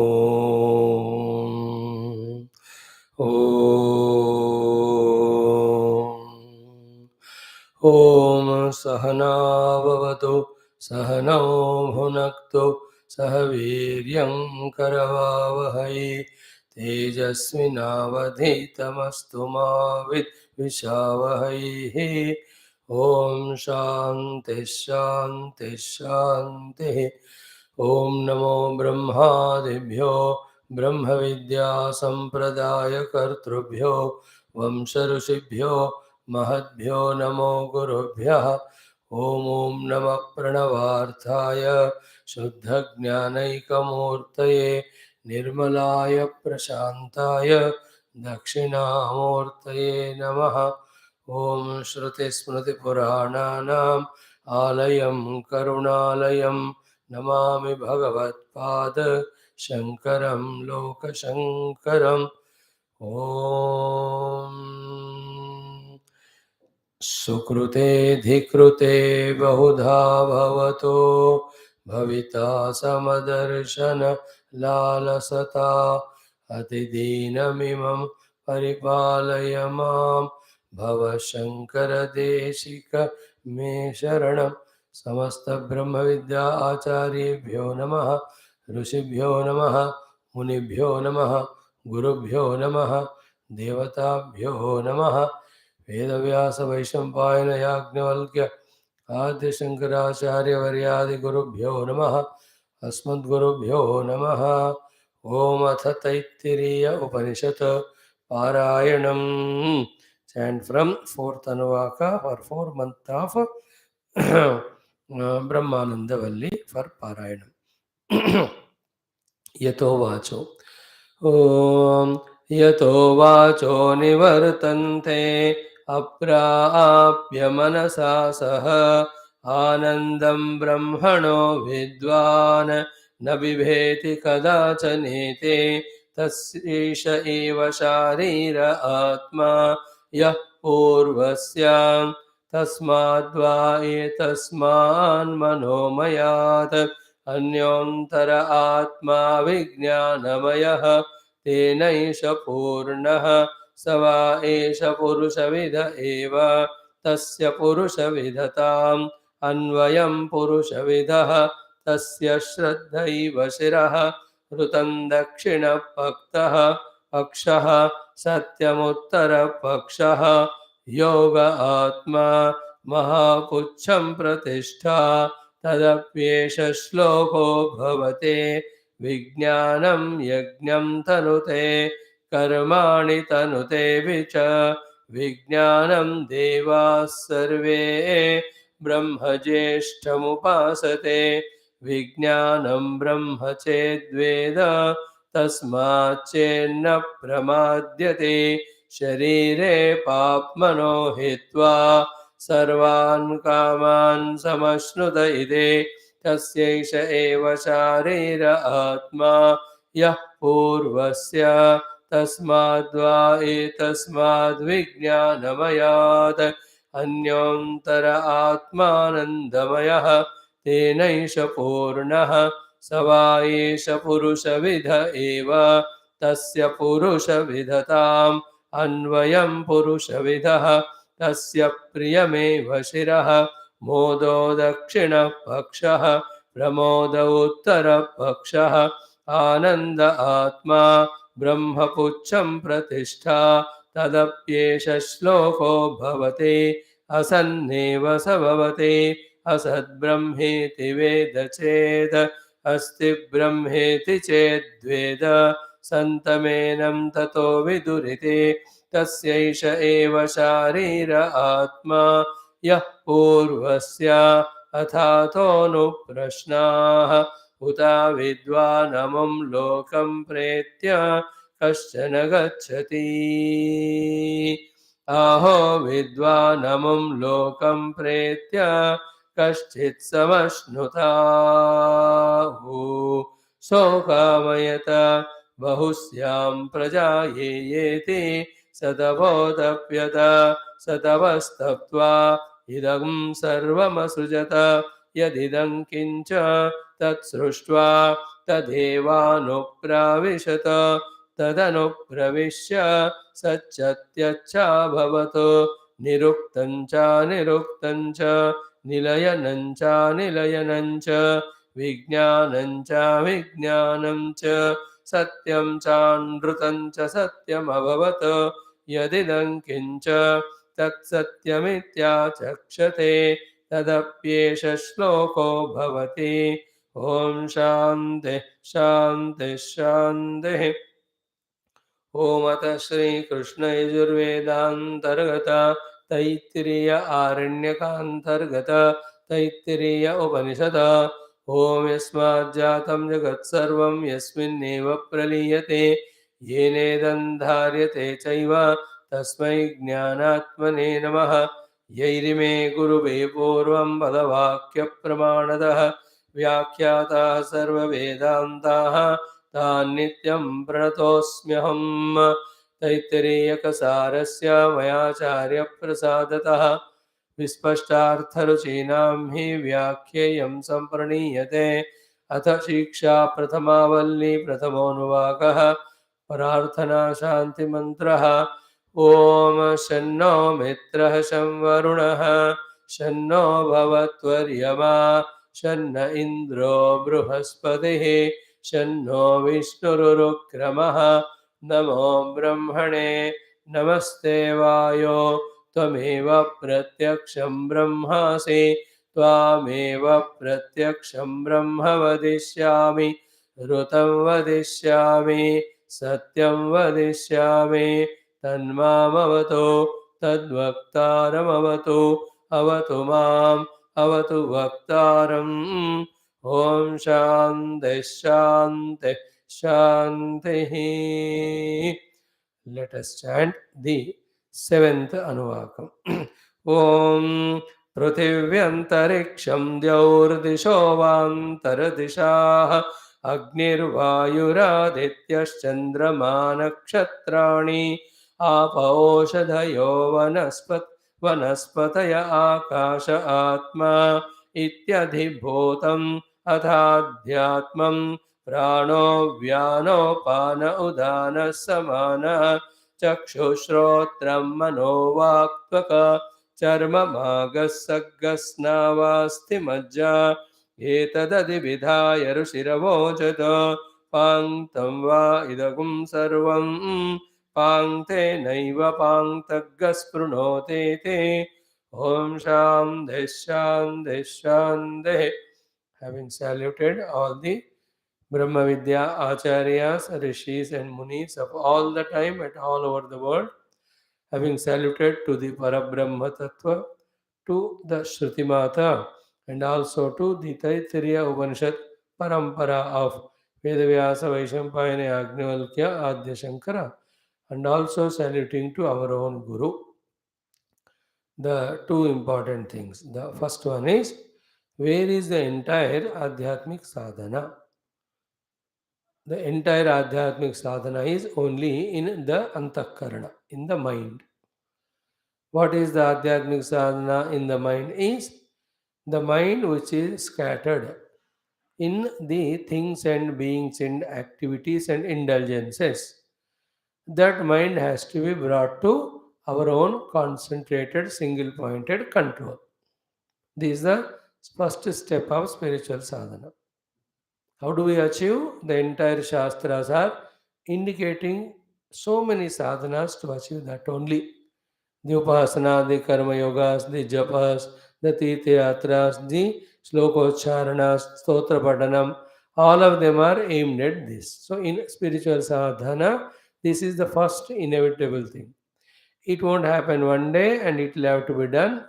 ॐ ॐ सहनाववतु सहनौ भुनक्तु सह वीर्यं करवावहै तेजस्विनावधीतमस्तु मा विद्विषावहैः ॐ शान्ति शान्ति शान्तिः ॐ नमो ब्रह्मादिभ्यो ब्रह्मविद्या सम्प्रदायकर्तृभ्यो वंशऋषिभ्यो महद्भ्यो नमो गुरुभ्यः ॐ नमः प्रणवार्थाय शुद्धज्ञानैकमूर्तये निर्मलाय प्रशान्ताय दक्षिणामूर्तये नमः ॐ श्रुतिस्मृतिपुराणानाम् आलयं करुणालयं नमामि भगवत्पाद शङ्करं लोकशङ्करम् ॐ सुकृते बहुधा भवतो भविता समदर्शन लालसता अतिदीनमिमं परिपालय मां भव शङ्कर देशिक मे शरणं समस्त ब्रह्मविद्या आचार्येभ्यो नमः ऋषिभ्यो नमः मुनिभ्यो नमः गुरुभ्यो नमः देवताभ्यो नमः वेदव्यास वैशंपायन याज्ञवल्क्य आद्य शंकराचार्यवर्यादि गुरुभ्यो नमः अस्मद्गुरुभ्यो नमः ओम अथ तैत्तिरीय उपनिषत् पारायणम् chant from fourth anuvaka or 4 month of Brahmananda Valli for Parayanam. Yato vacho ॐ यतो वाचो निवर्तन्ते अप्राप्य मनसा सह आनन्दं ब्रह्मणो विद्वान् न बिभेति कदाचनेते तस्यैष एव शारीर आत्मा यः पूर्वस्यां तस्माद्वा एतस्मान् मनोमयात् अन्योन्तर आत्मा विज्ञानमयः तेनैष पूर्णः स वा एष पुरुषविद एव तस्य पुरुषविदताम् अन्वयं पुरुषविदः तस्य श्रद्धैव शिरः ऋतं दक्षिणपक्तः पक्षः सत्यमुत्तरपक्षः योग आत्मा महापुच्छं प्रतिष्ठा तदप्येष श्लोको भवते विज्ञानं यज्ञं तनुते कर्माणि तनुते च विज्ञानं देवाः सर्वे ब्रह्मज्येष्ठमुपासते विज्ञानं ब्रह्म चेद्वेद तस्माच्चेन्न प्रमाद्यते शरीरे पाप्मनो हित्वा सर्वान् कामान् समश्नुत इति तस्यैष एव शारीर आत्मा यः पूर्वस्य तस्माद्वा एतस्माद्विज्ञानमयात् अन्योन्तर आत्मानन्दमयः तेनैष पूर्णः स वा एष पुरुषविद एव तस्य पुरुषविदताम् अन्वयं पुरुषविदः तस्य प्रियमेव शिरः मोदो दक्षिणपक्षः प्रमोद उत्तरपक्षः आनन्द आत्मा ब्रह्मपुच्छं प्रतिष्ठा तदप्येष श्लोको भवति असन्नेव स भवति असद्ब्रह्मेति वेद चेत् अस्ति ब्रह्मेति चेद्वेद सन्तमेनं ततो विदुरिति तस्यैष एव शारीर आत्मा यः पूर्वस्य अथातोऽनुप्रश्नाः उत विद्वानमुं लोकं प्रेत्य कश्चन गच्छति आहो विद्वानमुं लोकं प्रेत्य कश्चित् समश्नुताहु शोकामयत बहुस्यां प्रजा येति सतबोधप्यत सतवस्तप्त्वा इदं सर्वमसृजत यदिदं किञ्च तत्सृष्ट्वा तदेवानुप्राविशत तदनुप्रविश्य सच्चत्यच्चाभवत् निरुक्तं च निरुक्तं च निलयनं च निलयनं च विज्ञानं च विज्ञानं च सत्यं चानृतं च सत्यमभवत् यदिदं किञ्च तत्सत्यमित्याचक्षते तदप्येष श्लोको भवति ॐ शान्ति शान्ति शान्तिः ओम अतः श्रीकृष्ण यजुर्वेदान्तर्गत तैत्तिरीय आरण्यकान्तर्गत तैत्तिरीय उपनिषद ओम यस्माज्जातं जगत्सर्वं यस्मिन्नेव प्रलीयते येनेदं धार्यते चैव तस्मै ज्ञानात्मने नमः यैरिमे गुरुवे पूर्वं पदवाक्यप्रमाणतः व्याख्याताः सर्ववेदान्ताः तान् नित्यं प्रणतोऽस्म्यहम् तैत्तिरीयकसारस्य मयाचार्यप्रसादतः विस्पष्टार्थरुचीनां हि व्याख्येयं सम्प्रणीयते अथ शिक्षा प्रथमा वल्ली प्रथमोऽनुवाकः प्रार्थना शान्तिमन्त्रः ॐ शन्नो मित्रः शं वरुणः शन्नो भवत्वर्यमा शन्न इन्द्रो बृहस्पतिः शन्नो विष्णुरुक्रमः नमो ब्रह्मणे नमस्ते वायो त्वमेव प्रत्यक्षं ब्रह्मासि त्वामेव प्रत्यक्षं ब्रह्म वदिष्यामि ऋतं वदिष्यामि सत्यं वदिष्यामि तन्मामवतु तद्वक्तारमवतु अवतु माम् अवतु वक्तारम् ॐ शान्ति शान्ति शान्तिः Let us chant the seventh Anuvakam. Om पृथिव्यन्तरिक्षं द्यौर्दिशो वान्तरदिशाः अग्निर्वायुरादित्यश्चन्द्रमा नक्षत्राणि आपौषधयो वनस्पतय आकाश आत्मा इत्यधिभूतम् अथाध्यात्मं प्राणो व्यानोपान उदानः समानः चक्षुश्रोत्रं मनोवाक्त्वक चर्ममागस्सग्गस्नावास्थिमज्जा एतदधिविधाय ऋषिरवोचत पाङ्क्तं वा इदगुं सर्वं पाङ्क्तेनैव पाङ्क्तग्गस्पृणोते ते ॐ शान्तिः शान्तिः शान्तिः Having saluted all the Brahma Vidya Acharyas, Rishis and Munis of all the time and all over the world, having saluted to the Parabrahma Tattva, to the Shruti Mata, and also to the Taittiriya Upanishad Parampara of Vedavyasa Vaishampayana Agnivalkya Adya Shankara, and also saluting to our own Guru. The two important things. The first one is, where is the entire Adhyatmic sadhana? The entire Adhyatmic sadhana is only in the Antakarana, in the mind. What is the Adhyatmic sadhana in the mind? Is the mind which is scattered in the things and beings and activities and indulgences. That mind has to be brought to our own concentrated, single pointed control. This is the first step of spiritual sadhana. How do we achieve? The entire Shastras are indicating so many sadhanas to achieve that only. The Upasana, the Karma Yogas, the Japas, the Tirthayatras, the Slokocharananas, Stotra Padanam, all of them are aimed at this. So, in spiritual sadhana, this is the first inevitable thing. It won't happen one day and it will have to be done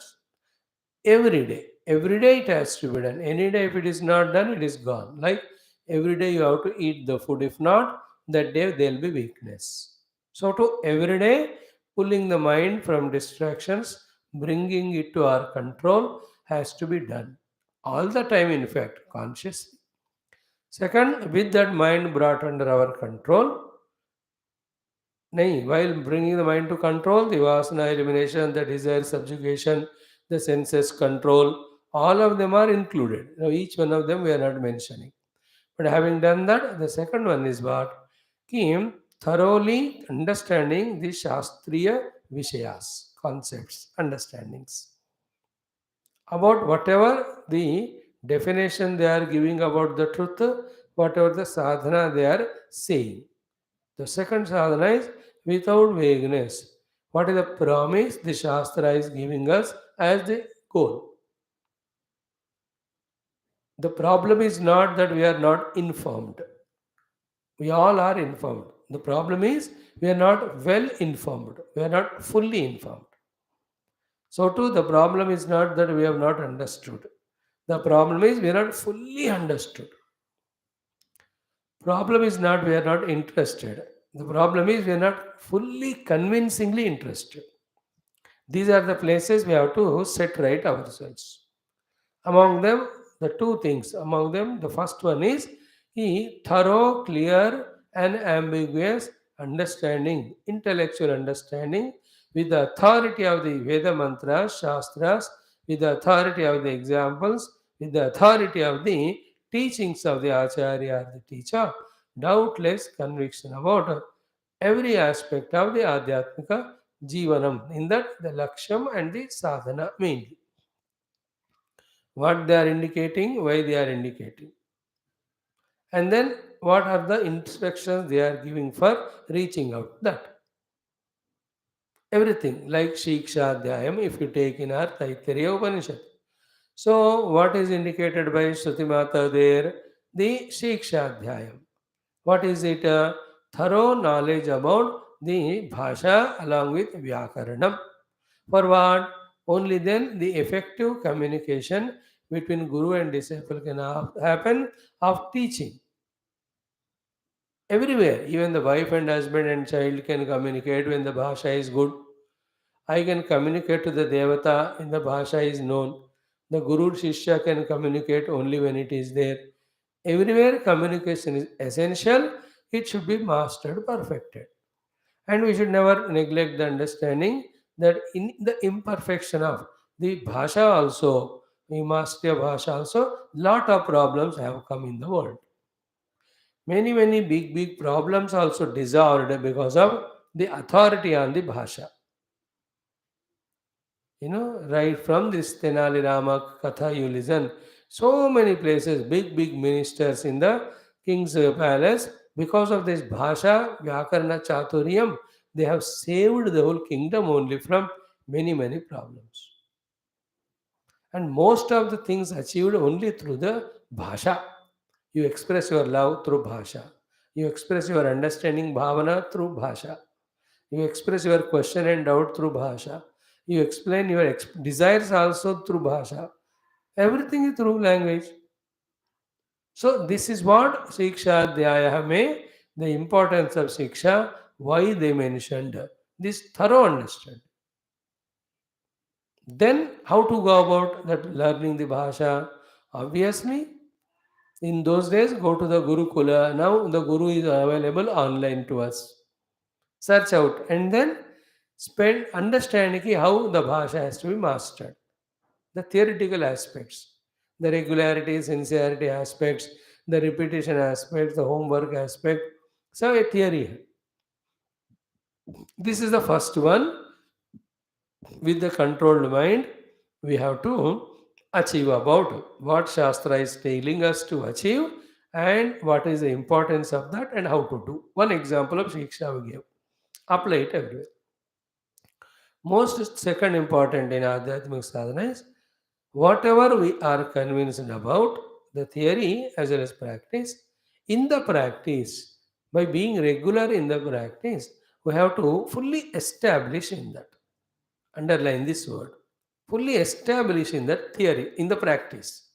every day. Every day it has to be done. Any day, if it is not done, it is gone. Like every day you have to eat the food. If not, that day there will be weakness. So, to every day, pulling the mind from distractions, bringing it to our control has to be done. All the time, in fact, consciously. Second, with that mind brought under our control, while bringing the mind to control, the vasana elimination, the desire subjugation, the senses control, all of them are included. Now, each one of them we are not mentioning. But having done that, the second one is what? Kim thoroughly understanding the Shastriya Vishayas, concepts, understandings about whatever the definition they are giving about the truth, whatever the sadhana they are saying. The second sadhana is without vagueness. What is the promise the Shastra is giving us as the goal? The problem is not that we are not informed. We all are informed. The problem is we are not well informed. We are not fully informed. So too the problem is not that we have not understood. The problem is we are not fully understood. Problem is not we are not interested. The problem is we are not fully convincingly interested. These are the places we have to set right ourselves. Among them, the two things. Among them, the first one is thorough, clear, and ambiguous understanding, intellectual understanding, with the authority of the Veda mantras, Shastras, with the authority of the examples, with the authority of the teachings of the Acharya or the teacher, doubtless conviction about every aspect of the Adhyatmika Jivanam. In that, the Laksham and the Sadhana mainly. What they are indicating, why they are indicating, and then what are the instructions they are giving for reaching out. That everything like Shiksha Adhyayam, if you take in our Taittiriya Upanishad. So, what is indicated by Shruti Mata there? The Shiksha Adhyayam. What is it? Thorough knowledge about the Bhasha along with Vyakaranam. For what? Only then the effective communication between Guru and disciple can happen of teaching. Everywhere, even the wife and husband and child can communicate when the Bhasha is good. I can communicate to the Devata in the Bhasha is known. The Guru Shishya can communicate only when it is there. Everywhere communication is essential. It should be mastered, perfected. And we should never neglect the understanding that in the imperfection of the Bhasha also, we master Bhasha also, lot of problems have come in the world. Many big problems also dissolved because of the authority on the Bhasha. Right from this Tenali Rama Katha you listen, so many places, big ministers in the king's palace, because of this Bhasha, Vyakarna Chaturiyam, they have saved the whole kingdom only from many problems. And most of the things achieved only through the Bhasha. You express your love through Bhasha. You express your understanding Bhavana through Bhasha. You express your question and doubt through Bhasha. You explain your desires also through Bhasha. Everything is through language. So this is what Siksha Dhyaya may, the importance of Siksha, why they mentioned this thorough understanding. Then how to go about that learning the Bhasha? Obviously, in those days, go to the Gurukula. Now the Guru is available online to us. Search out and then spend understanding how the Bhasha has to be mastered. The theoretical aspects, the regularity, sincerity aspects, the repetition aspects, the homework aspect. So a theory. This is the first one. With the controlled mind, we have to achieve about what Shastra is telling us to achieve and what is the importance of that and how to do. One example of Shiksha we give. Apply it everywhere. Most second important in Adhyatmic sadhana is whatever we are convinced about, the theory as well as practice, in the practice, by being regular in the practice, we have to fully establish in that. Underline this word. Fully establish in that theory, in the practice.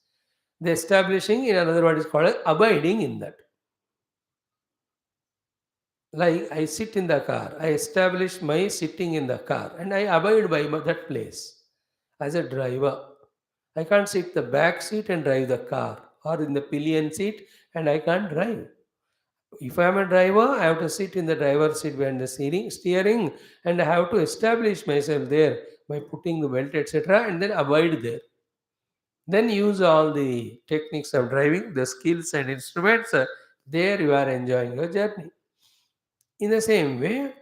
The establishing, in another word, is called abiding in that. Like I sit in the car, I establish my sitting in the car and I abide by that place as a driver. I can't sit the back seat and drive the car or in the pillion seat and I can't drive. If I am a driver, I have to sit in the driver's seat behind the steering and I have to establish myself there by putting the belt, etc., and then abide there. Then use all the techniques of driving, the skills and instruments. There you are enjoying your journey. In the same way,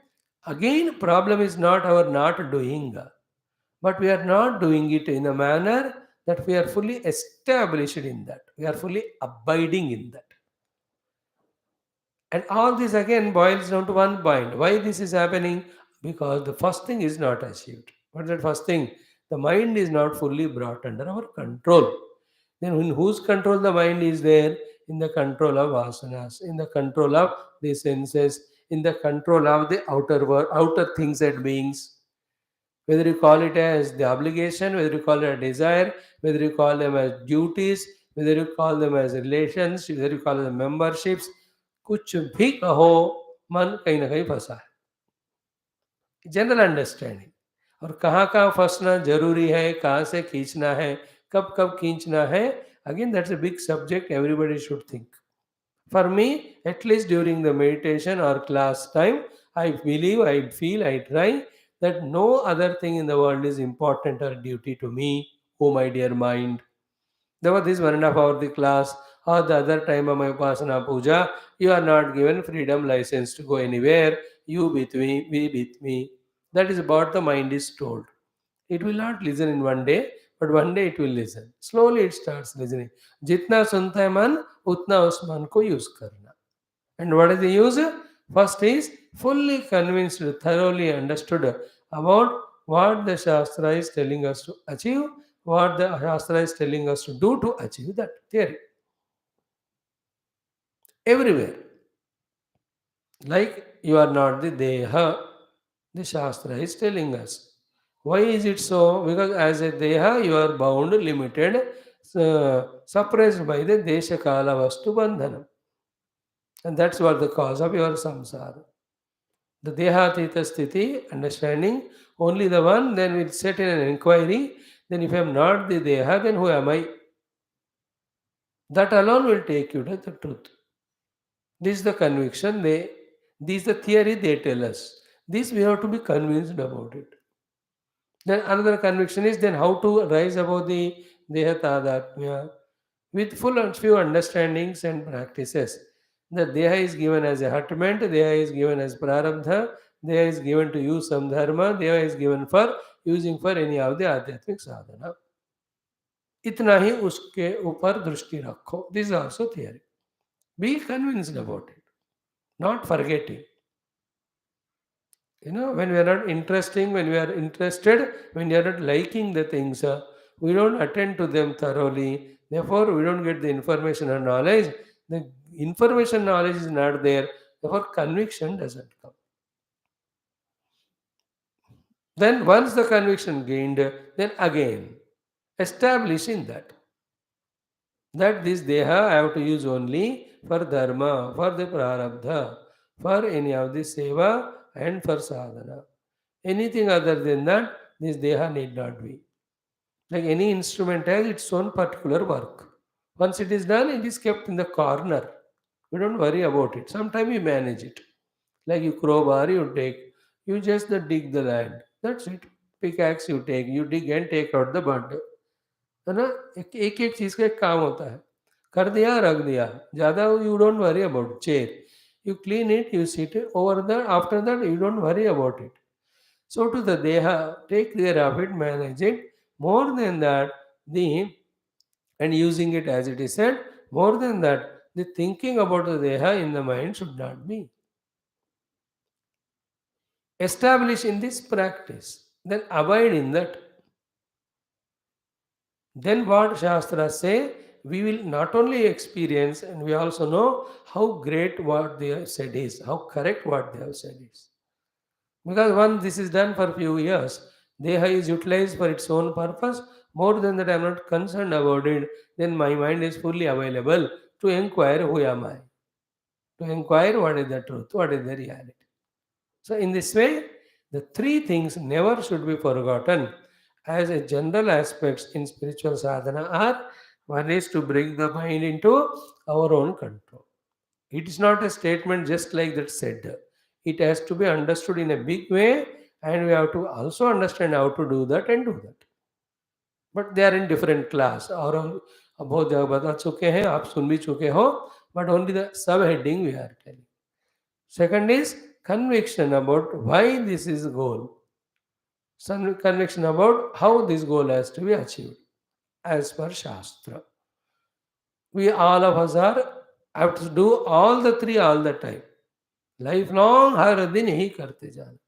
again, problem is not our not doing, but we are not doing it in a manner that we are fully established in that. We are fully abiding in that. And all this again boils down to one point. Why this is happening? Because the first thing is not achieved. What's that first thing? The mind is not fully brought under our control. Then in whose control the mind is there? In the control of vasanas, in the control of the senses, in the control of the outer world, outer things and beings. Whether you call it as the obligation, whether you call it a desire, whether you call them as duties, whether you call them as relations, whether you call them memberships, कुछ भी कहो, मन कहीं ना कहीं फंसा है, general understanding. और कहाँ कहाँ फंसना जरूरी है, कहाँ से खींचना है, कब कब खींचना है, again that's a big subject everybody should think. For me, at least during the meditation or class time, I believe, I feel, I try that no other thing in the world is important or duty to me, oh my dear mind. There was this 1.5 hour the class or the other time of my Upasana Puja, you are not given freedom license to go anywhere, you with me, we with me. That is what the mind is told. It will not listen in one day, but one day it will listen. Slowly it starts listening. जितना सुनता है मन उतना उस मन को use करना. And what is the use? First is fully convinced, thoroughly understood about what the Shastra is telling us to achieve, what the Shastra is telling us to do to achieve that theory. Everywhere. Like you are not the Deha, the Shastra is telling us. Why is it so? Because as a Deha, you are bound, limited, suppressed by the Desha Kala Vastu Bandhanam. And that's what the cause of your samsara. The Dehatita Sthiti, understanding, only the one, then we'll set in an inquiry. Then if I am not the Deha, then who am I? That alone will take you to the truth. This is the conviction this is the theory they tell us. This we have to be convinced about it. Then another conviction is then how to rise above the Dehatadhatmya with full and few understandings and practices. The Deha is given as a hutment, Deha is given as prarabdha, Deha is given to use some dharma, Deha is given for using for any of the आध्यात्मिक साधना. इतना ही उसके ऊपर दृष्टि रखो. This is also theory. Be convinced about it, not forgetting. When we are not interesting, when we are interested, when we are not liking the things, we don't attend to them thoroughly. Therefore, we don't get the information or knowledge. The information knowledge is not there. Therefore, conviction doesn't come. Then, once the conviction gained, then again establishing that this deha I have to use only for dharma, for the prarabdha, for any of the seva and for sadhana. Anything other than that, this deha need not be. Like any instrument has its own particular work. Once it is done, it is kept in the corner. We don't worry about it. Sometimes we manage it. Like you crowbar, you take, you just dig the land. That's it. Pickaxe you take, you dig and take out the bud. है ना? एक एक चीज का एक काम होता है. कर दिया रख दिया. ज़्यादा you don't worry about chair. You clean it, you sit over that. After that, you don't worry about it. So to the Deha, take care of it, manage it. More than that, and using it as it is said, more than that, the thinking about the Deha in the mind should not be. Establish in this practice, then abide in that. Then what Shastras say, we will not only experience and we also know how great what they have said is, how correct what they have said is. Because once this is done for few years, Deha is utilized for its own purpose. More than that, I am not concerned about it. Then my mind is fully available to inquire who am I, to inquire what is the truth, what is the reality. So, in this way, the three things never should be forgotten as a general aspects in spiritual sadhana are: one is to bring the mind into our own control. It is not a statement just like that said. It has to be understood in a big way, and we have to also understand how to do that and do that. but they are in different class. और हम बहुत जगह बता चुके हैं, आप सुन भी चुके हो, but only the subheading we are telling. Second is conviction about why this is goal. Some conviction about how this goal has to be achieved as per Shastra. We all of us are have to do all the three all the time. Lifelong हर दिन ही करते जाना.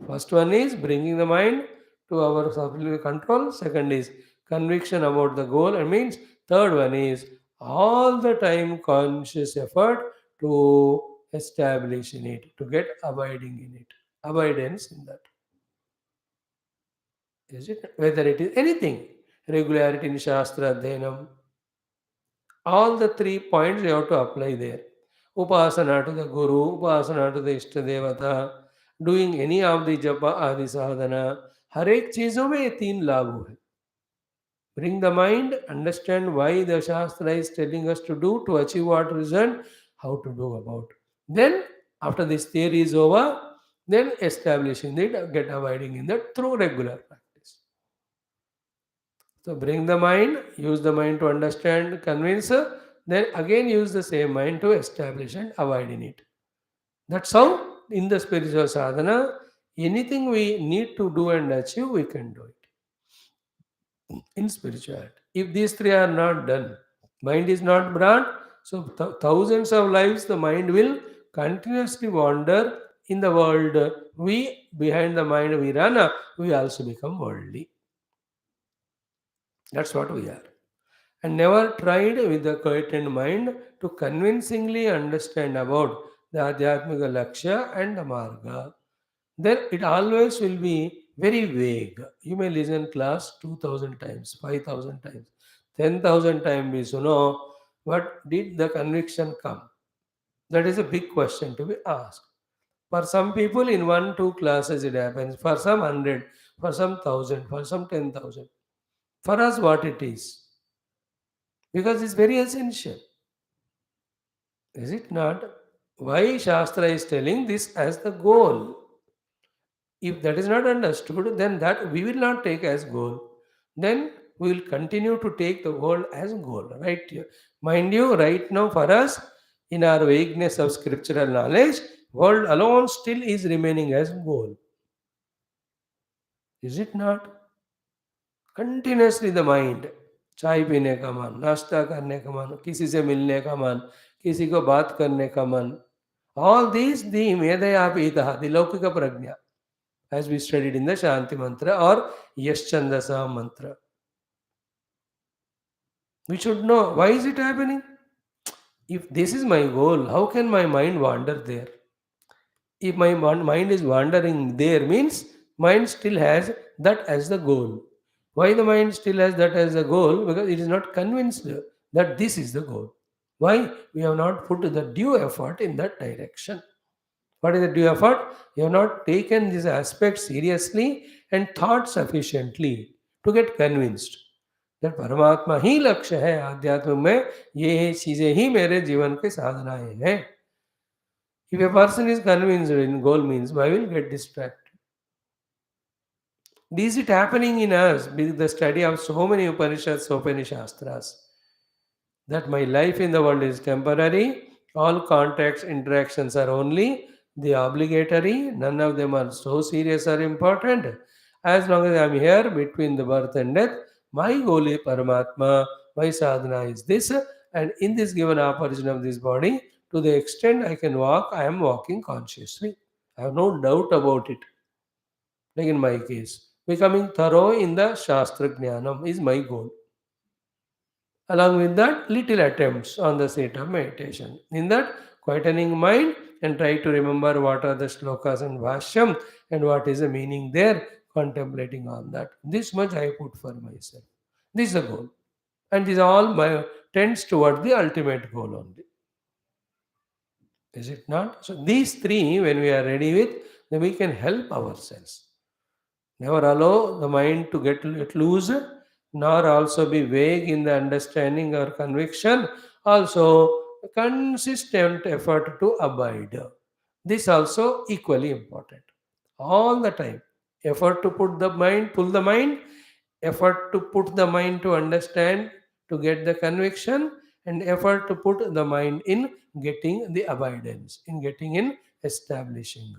First one is bringing the mind to our self control. Second is conviction about the goal. And means third one is all the time conscious effort to establish in it, to get abiding in it, abidance in that. Is it whether it is anything, regularity in Shastra, Dhenam, all the 3 points you have to apply there. Upasana to the Guru, Upasana to the Ishtadevata, doing any of the japa आदि साधना, हर एक चीजों में ये तीन लागू है. Bring the mind, understand why the Shastra is telling us to do, to achieve what result, how to do about. Then, after this theory is over, then establishing it, get abiding in that through regular practice. So bring the mind, use the mind to understand, convince, then again use the same mind to establish and abide in it. That's how in the spiritual sadhana, anything we need to do and achieve, we can do it in spirituality. If these three are not done, mind is not brought, so thousands of lives the mind will continuously wander in the world. We, behind the mind we run, we also become worldly. That's what we are. And never tried with the quietened mind to convincingly understand about the Adhyatmika Lakshya and the Marga, then it always will be very vague. You may listen class 2000 times, 5000 times, 10,000 times, we know, but did the conviction come? That is a big question to be asked. For some people, in 1, 2 classes it happens, for some 100, for some 1000, for some 10,000. For us, what it is? Because it's very essential. Is it not? Why Shastra is telling this as the goal? If that is not understood, then that we will not take as goal. Then we will continue to take the world as goal. Right? Mind you, right now for us, in our vagueness of scriptural knowledge, world alone still is remaining as goal. Is it not? Continuously the mind, चाय पीने का मन, नाश्ता करने का मन, किसी से मिलने का मन, किसी को बात करने का मन, all these the medaya pita, the laukika prajna, as we studied in the Shanti mantra or Yaschandasa mantra. We should know why is it happening. If this is my goal, how can my mind wander there? If my mind is wandering there, means mind still has that as the goal. Why the mind still has that as a goal? Because it is not convinced that this is the goal. Why? We have not put the due effort in that direction. What is the due effort? You have not taken this aspect seriously and thought sufficiently to get convinced that परमात्मा ही लक्ष्य है आध्यात्म में, ये चीजें ही मेरे जीवन के साधनाएं हैं. If a person is convinced in goal means, why will get distracted? Is it happening in us with the study of so many Upanishads, so many Shastras, that my life in the world is temporary, all contacts, interactions are only the obligatory, none of them are so serious or important. As long as I am here between the birth and death, my goal is Paramatma, my sadhana is this, and in this given operation of this body, to the extent I can walk, I am walking consciously. I have no doubt about it. Like in my case, becoming thorough in the Shastra Jnanam is my goal. Along with that, little attempts on the state of meditation. In that, quietening mind and try to remember what are the shlokas and Bhashyam and what is the meaning there, contemplating on that. This much I put for myself. This is the goal. And this all my tends toward the ultimate goal only. Is it not? So these three, when we are ready with, then we can help ourselves. Never allow the mind to get let loose, nor also be vague in the understanding or conviction. Also, consistent effort to abide. This also equally important. All the time. Effort to pull the mind effort to put the mind to understand, to get the conviction, and effort to put the mind in getting the abidance, in getting in establishing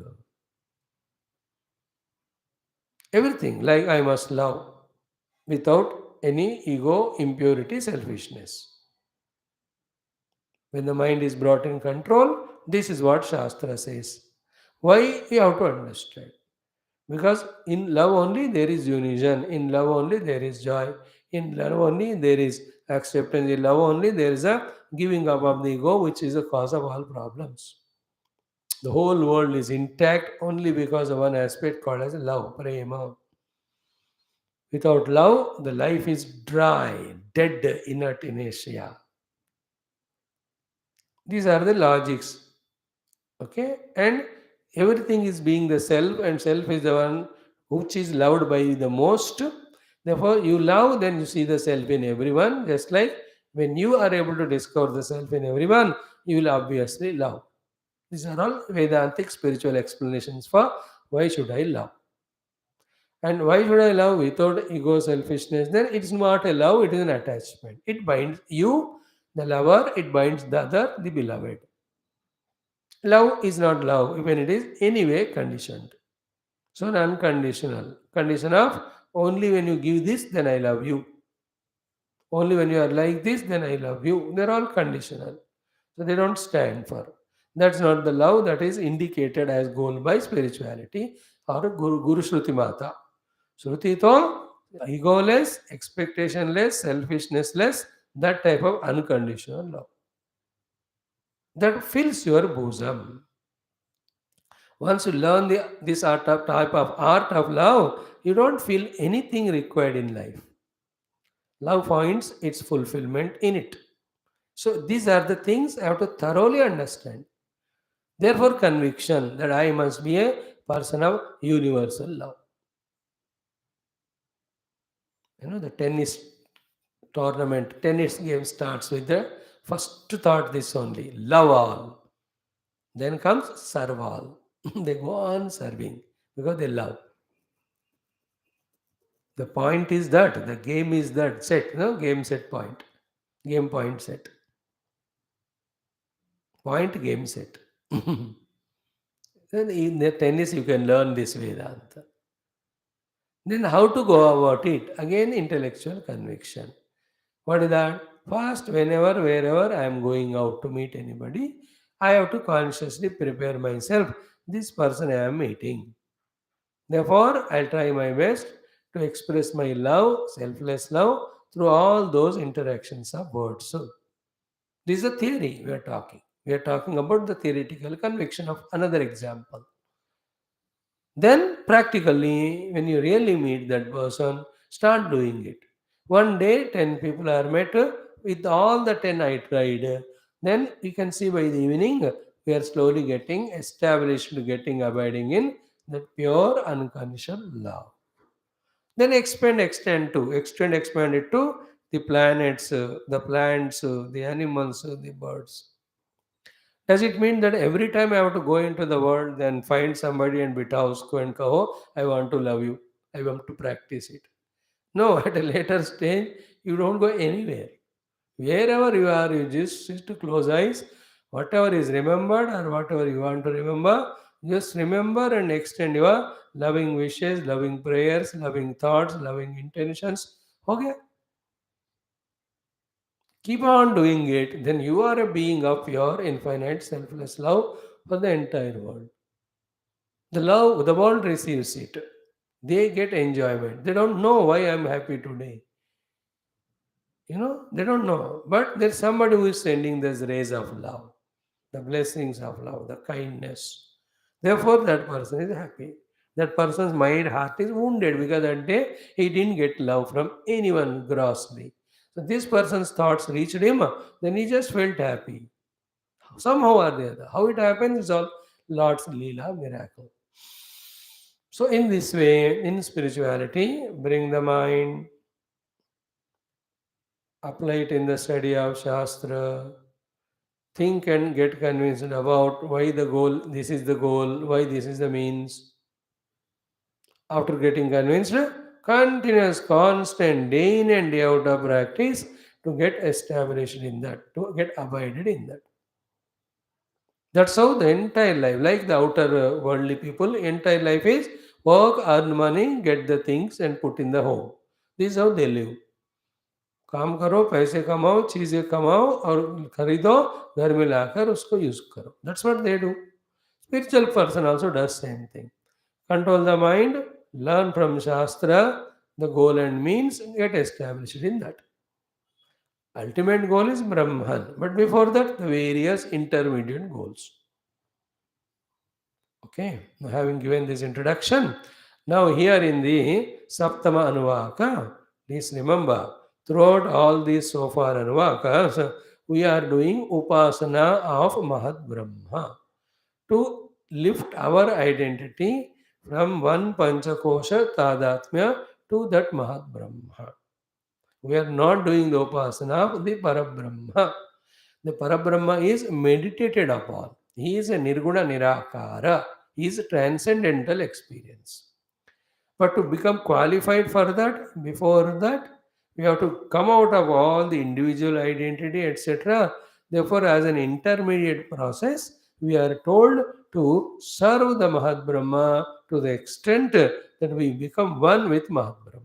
everything. Like I must love without any ego, impurity, selfishness. When the mind is brought in control, this is what Shastra says. Why we have to understand? Because in love only there is unison, in love only there is joy, in love only there is acceptance, in love only there is a giving up of the ego, which is the cause of all problems. The whole world is intact only because of one aspect called as love, prema. Without love, the life is dry, dead, inert, inertia. These are the logics. Okay, and everything is being the self, and self is the one which is loved by the most. Therefore you love, then you see the self in everyone. Just like when you are able to discover the self in everyone, you will obviously love. These are all Vedantic spiritual explanations for why should I love. And why should I love without ego, selfishness? Then it's not a love, it is an attachment. It binds you, the lover, it binds the other, the beloved. Love is not love when it is anyway conditioned. So an unconditional. Condition of only when you give this, then I love you. Only when you are like this, then I love you. They're all conditional. So they don't stand for. That's not the love that is indicated as goal by spirituality or Guru Shruti Mata. Shruti to egoless, expectationless, selfishness-less, that type of unconditional love. That fills your bosom. Once you learn this type of art of love, you don't feel anything required in life. Love finds its fulfillment in it. So these are the things I have to thoroughly understand. Therefore, conviction that I must be a person of universal love. The tennis tournament, tennis game starts with the first thought this only: love all. Then comes serve all. They go on serving because they love. The point is that the game is that set, no game set point, game point set, point game set. Then in the tennis you can learn this Vedanta. Then how to go about it? Again, intellectual conviction. What is that? First, whenever, wherever I am going out to meet anybody, I have to consciously prepare myself. This person I am meeting. Therefore, I'll try my best to express my love, selfless love, through all those interactions of words. So, this is a theory we are talking. We are talking about the theoretical conviction of another example. Then, practically, when you really meet that person, start doing it. One day, 10 people are met. With all the 10 I tried. Then we can see by the evening, we are slowly getting established, getting abiding in that pure unconditional love. Then expand it to the planets, the plants, the animals, the birds. Does it mean that every time I have to go into the world, then find somebody and go and go, I want to love you, I want to practice it? No, at a later stage, you don't go anywhere. Wherever you are, you just to close eyes, whatever is remembered or whatever you want to remember, just remember and extend your loving wishes, loving prayers, loving thoughts, loving intentions. Okay, keep on doing it. Then you are a being of your infinite selfless love for the entire world. The world receives it. They get enjoyment. They don't know why I'm happy today. They don't know. But there's somebody who is sending this rays of love, the blessings of love, the kindness. Therefore, that person is happy. That person's mind, heart is wounded because that day he didn't get love from anyone grossly. So this person's thoughts reached him, then he just felt happy. Somehow or the other. How it happens is all Lord's Leela miracle. So, in this way, in spirituality, bring the mind, apply it in the study of Shastra, think and get convinced about why the goal, this is the goal, why this is the means. After getting convinced, continuous, constant, day in and day out of practice to get established in that, to get abided in that. That's how the entire life, like the outer worldly people, entire life is work, earn money, get the things and put in the home. This is how they live. काम करो, पैसे कमाओ, चीजें कमाओ और खरीदो, घर में लाकर उसको यूज करो. That's what they do. Spiritual person also does same thing. Control the mind, learn from Shastra, the goal and means, get established in that. Ultimate goal is Brahman, but before that, the various intermediate goals. Okay, now having given this introduction, now here in the Saptama Anuvaka, please remember, throughout all these so far Anuvakas, we are doing Upasana of Mahat Brahma to lift our identity from one Panchakosha Tadatmya to that Mahat Brahma. We are not doing the Upasana of the Parabrahma. The Parabrahma is meditated upon. He is a Nirguna Nirakara. He is a transcendental experience. But to become qualified for that, before that, we have to come out of all the individual identity, etc. Therefore, as an intermediate process, we are told to serve the Mahat Brahma to the extent that we become one with Mahat Brahma.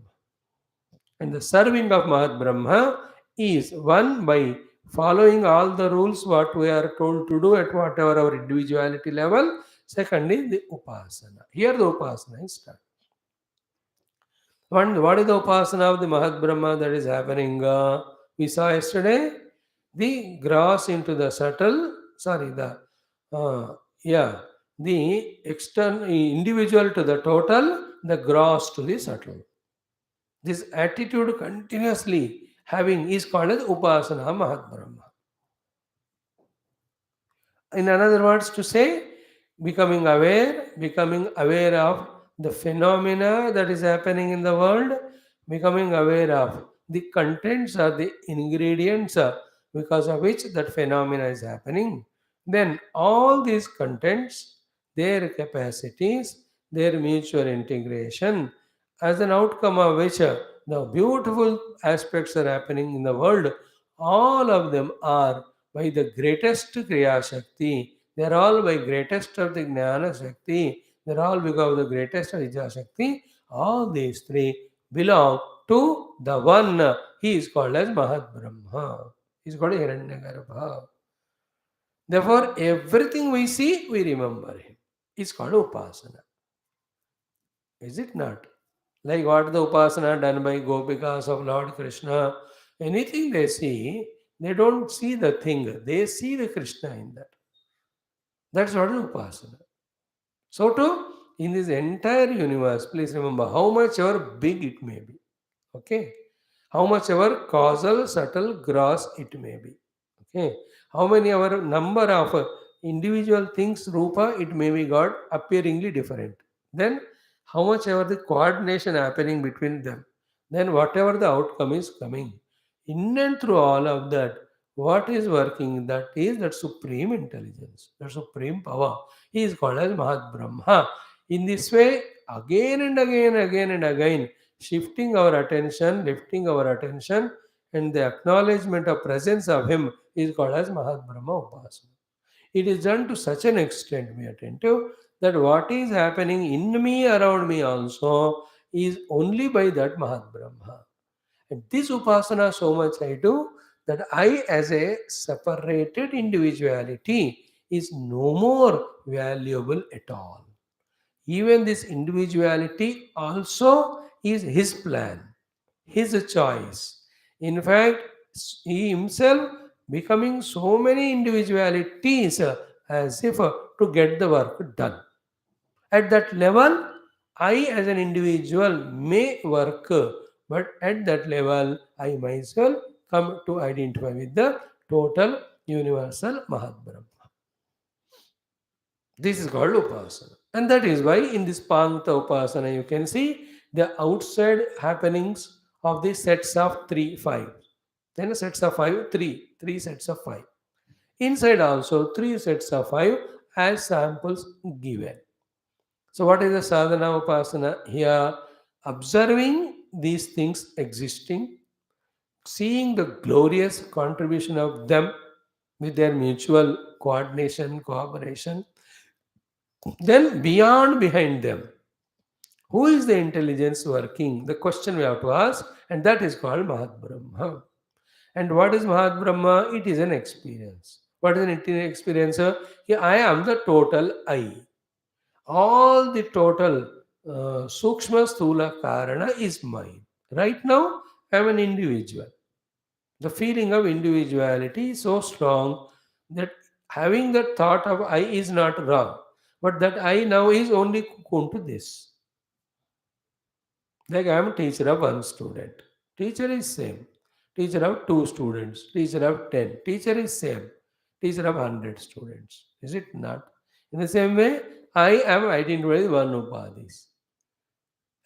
And the serving of Mahat Brahma is one by following all the rules what we are told to do at whatever our individuality level. Secondly, the Upasana. Here the Upasana is started. What is the Upasana of the Mahat Brahma that is happening? We saw yesterday the gross into the subtle, sorry, uh, yeah, the external individual to the total, the gross to the subtle. This attitude continuously having is called as Upasana Mahat Brahma. In other words, to say, becoming aware of the phenomena that is happening in the world, becoming aware of the contents or the ingredients because of which that phenomena is happening. Then all these contents, their capacities, their mutual integration, as an outcome of which the beautiful aspects are happening in the world, all of them are by the greatest Kriya Shakti. They are all by greatest of the Jnana Shakti. They are all because of the greatest of Ija Shakti. All these three belong to the one. He is called as Mahat Brahma. He is called Hiranyagarbha. Therefore, everything we see, we remember him. It's called Upasana. Is it not? Like what the Upasana done by Gopikas of Lord Krishna. Anything they see, they don't see the thing, they see the Krishna in that. That's what is Upasana. So too, in this entire universe, please remember how much ever big it may be. Okay? How much ever causal, subtle, gross it may be. Okay? How many ever number of individual things, Rupa, it may be got appearingly different. Then how much ever the coordination happening between them. Then whatever the outcome is coming. In and through all of that, what is working, that is that supreme intelligence, that supreme power. He is called as Mahat Brahma. In this way, again and again, shifting our attention, lifting our attention, and the acknowledgement of presence of him is called as Mahat Brahma Upasana. It is done to such an extent, be attentive, that what is happening in me, around me also, is only by that Mahat Brahma. And this Upasana so much I do that I, as a separated individuality, is no more valuable at all. Even this individuality also is his plan, his choice. In fact, he himself becoming so many individualities as if to get the work done. At that level, I as an individual may work, but at that level, I myself come to identify with the total universal Mahat Brahma. This is called Upasana. And that is why in this PAANKTHA Upasana, you can see the outside happenings of the sets of 3, 5. Then sets of 5, 3. 3 sets of 5. Inside also 3 sets of 5 as samples given. So what is the sadhana upasana here? observing these things existing, seeing the glorious contribution of them with their mutual coordination, cooperation, then beyond behind them, who is the intelligence working? The question we have to ask, and that is called Mahat Brahma. And what is Mahat Brahma? It is an experience. What is an experience? Yeah, I am the total I. All the total Sukshma Sthula Karana is mine. Right now, I am an individual. The feeling of individuality is so strong that having that thought of I is not wrong. But that I now is only cocoon to this. Like I am a teacher of one student. Teacher is same. Teacher of two students. Teacher of 10. Teacher is same. Teacher of 100 students. Is it not? In the same way, I am identified with one upadhis.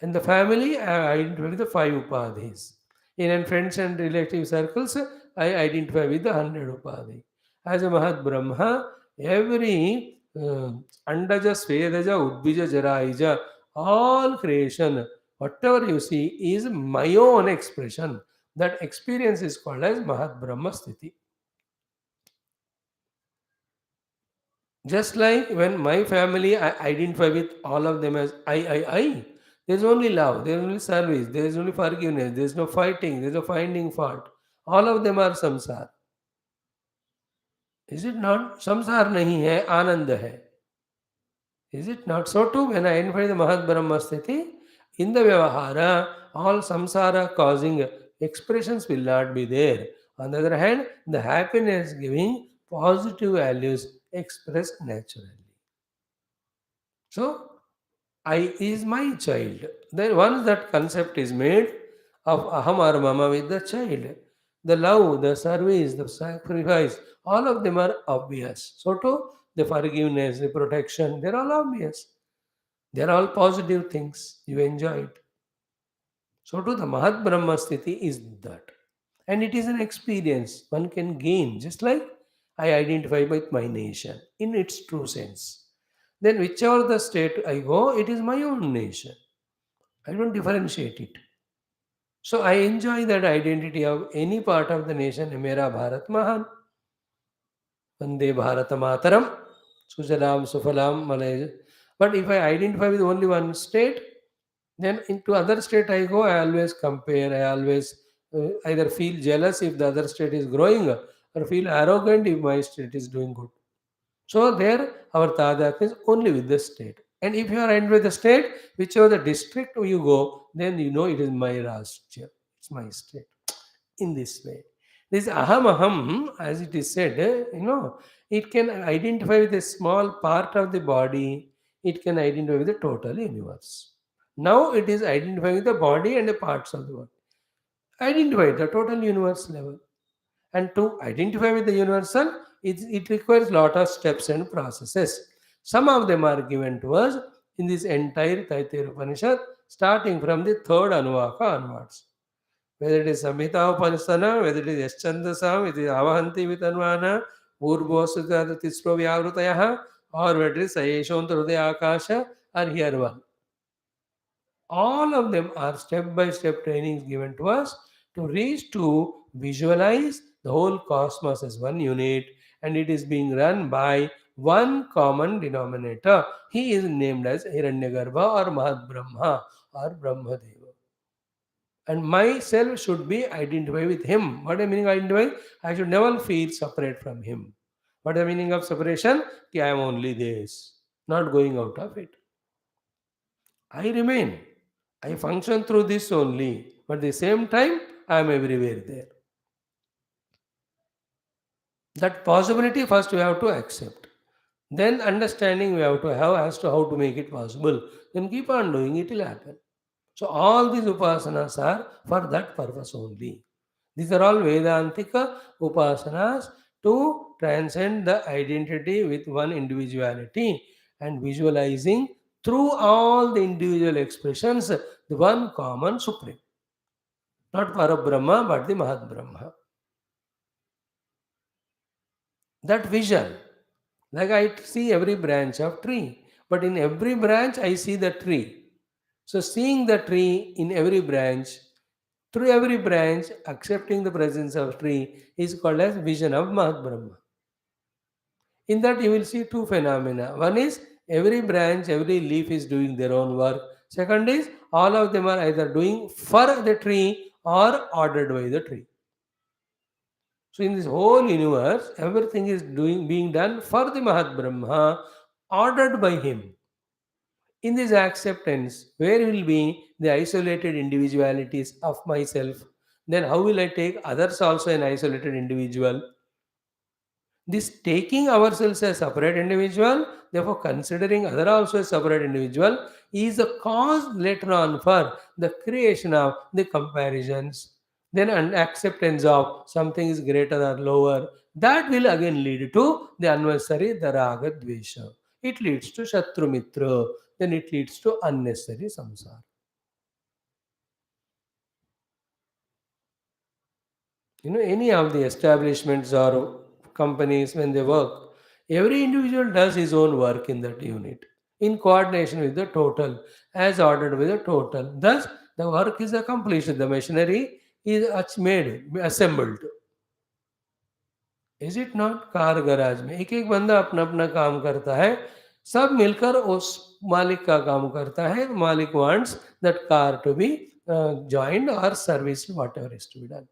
In the family, I identify with the five upadhis. In friends and relative circles, I identify with the 100 upadhi. As a Mahat Brahma, every Andaja, Svedaja, Udbija, Jaraija, all creation, whatever you see, is my own expression. That experience is called as Mahat Brahma Sthiti. Just like when my family, I identify with all of them as I. There's only love, there's only service, there's only forgiveness, there's no fighting, there's no finding fault. All of them are samsar. Is it not? Samsar nahi hai, anand hai. Is it not? So too, when I identify the Mahat Brahma Sthiti, in the Vyavahara, all samsara causing expressions will not be there. On the other hand, the happiness giving positive values expressed naturally. So, I is my child. Then once that concept is made of aham or mama with the child, the love, the service, the sacrifice, all of them are obvious. So too, the forgiveness, the protection, they're all obvious. They're all positive things. You enjoy it. So too, the Mahat Brahma Sthiti is that. And it is an experience one can gain, just like I identify with my nation in its true sense. Then whichever the state I go, it is my own nation. I don't differentiate it. So I enjoy that identity of any part of the nation. Mera Bharat Mahan, Vande Bharat Mataram, Sujalam Sufalam Malay. But if I identify with only one state, then into other state I go, I always compare, I always either feel jealous if the other state is growing or feel arrogant if my state is doing good. So there, our tadat is only with the state. And if you are in with the state, whichever the district you go, then you know it is my Rashtra. It's my state. In this way. This aham, as it is said, it can identify with a small part of the body. It can identify with the total universe. Now it is identifying with the body and the parts of the body. Identify at the total universe level. And to identify with the universal, it requires lot of steps and processes. Some of them are given to us in this entire Taittiriya Upanishad, starting from the third Anuvaka onwards. Whether it is Samhita Upanishana, whether it is Yaschandasam, it is Avahanti Vitanvana, Purvosukha Tisro Vyavrutayaha, or whether it is Sayeshonta Hridaya Akasha, or here one. All of them are step by step trainings given to us to reach to visualize the whole cosmos as one unit, and it is being run by one common denominator. He is named as Hiranyagarbha or Mahat Brahma or Brahmadeva. And myself should be identified with him. What is the meaning of identify? I should never feel separate from him. What is the meaning of separation? I am only this, not going out of it. I remain. I function through this only, but at the same time, I am everywhere there. That possibility first we have to accept. Then understanding we have to have as to how to make it possible. Then keep on doing it, will happen. So all these upasanas are for that purpose only. These are all Vedantika upasanas to transcend the identity with one individuality and visualizing through all the individual expressions the one common supreme. Not Parabrahma but the Mahat Brahma. That vision, like I see every branch of tree, but in every branch I see the tree. So seeing the tree in every branch, through every branch, accepting the presence of tree is called as vision of Mahat Brahma. In that you will see two phenomena. One is every branch, every leaf is doing their own work. Second is all of them are either doing for the tree or ordered by the tree. So in this whole universe, everything is being done for the Mahat Brahma, ordered by him. In this acceptance, where will be the isolated individualities of myself? Then how will I take others also an isolated individual? This taking ourselves as separate individual, therefore considering other also a separate individual, is a cause later on for the creation of the comparisons. Then an acceptance of something is greater or lower. That will again lead to the unnecessary the raga dvesha. It leads to shatru mitra. Then it leads to unnecessary samsara. Any of the establishments or companies when they work, every individual does his own work in that unit in coordination with the total as ordered with the total. Thus the work is accomplished, the machinery is made assembled. Is it not? Car garage में एक एक बंदा अपना अपना काम करता है, सब मिलकर उस मालिक का काम करता है. मालिक wants that car to be joined or serviced, whatever is to be done.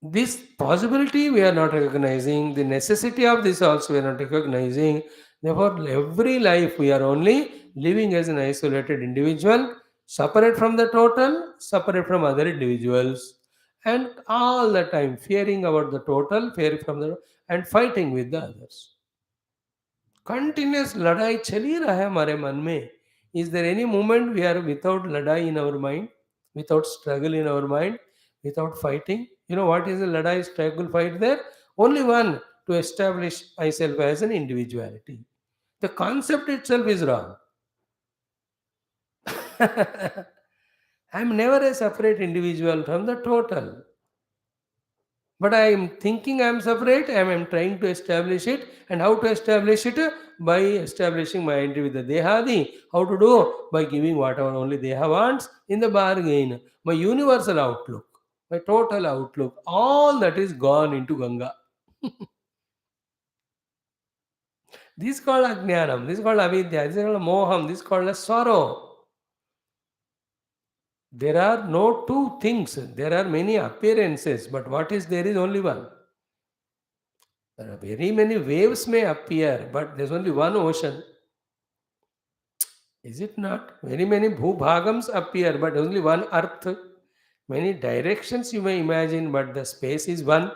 This possibility we are not recognizing, the necessity of this also we are not recognizing. Therefore, every life we are only living as an isolated individual, separate from the total, separate from other individuals, and all the time fearing about the total, fearing from the and fighting with the others. Continuous लड़ाई चल ही रहा है हमारे मन में. Is there any moment we are without लड़ाई in our mind, without struggle in our mind, without fighting? What is the ladai, struggle, fight there? Only one, to establish myself as an individuality. The concept itself is wrong. I am never a separate individual from the total. But I am thinking I am separate, I am trying to establish it. And how to establish it? By establishing my entity with the Dehadi. How to do? By giving whatever only Deha wants in the bargain. My universal outlook, my total outlook, all that is gone into Ganga. This is called Ajnanam, this is called Avidya, this is called Moham, this is called as sorrow. There are no two things, there are many appearances, but what is there is only one. There are very many waves may appear, but there's only one ocean. Is it not? Very many bhubhagams appear, but only one earth. Many directions you may imagine, but the space is one.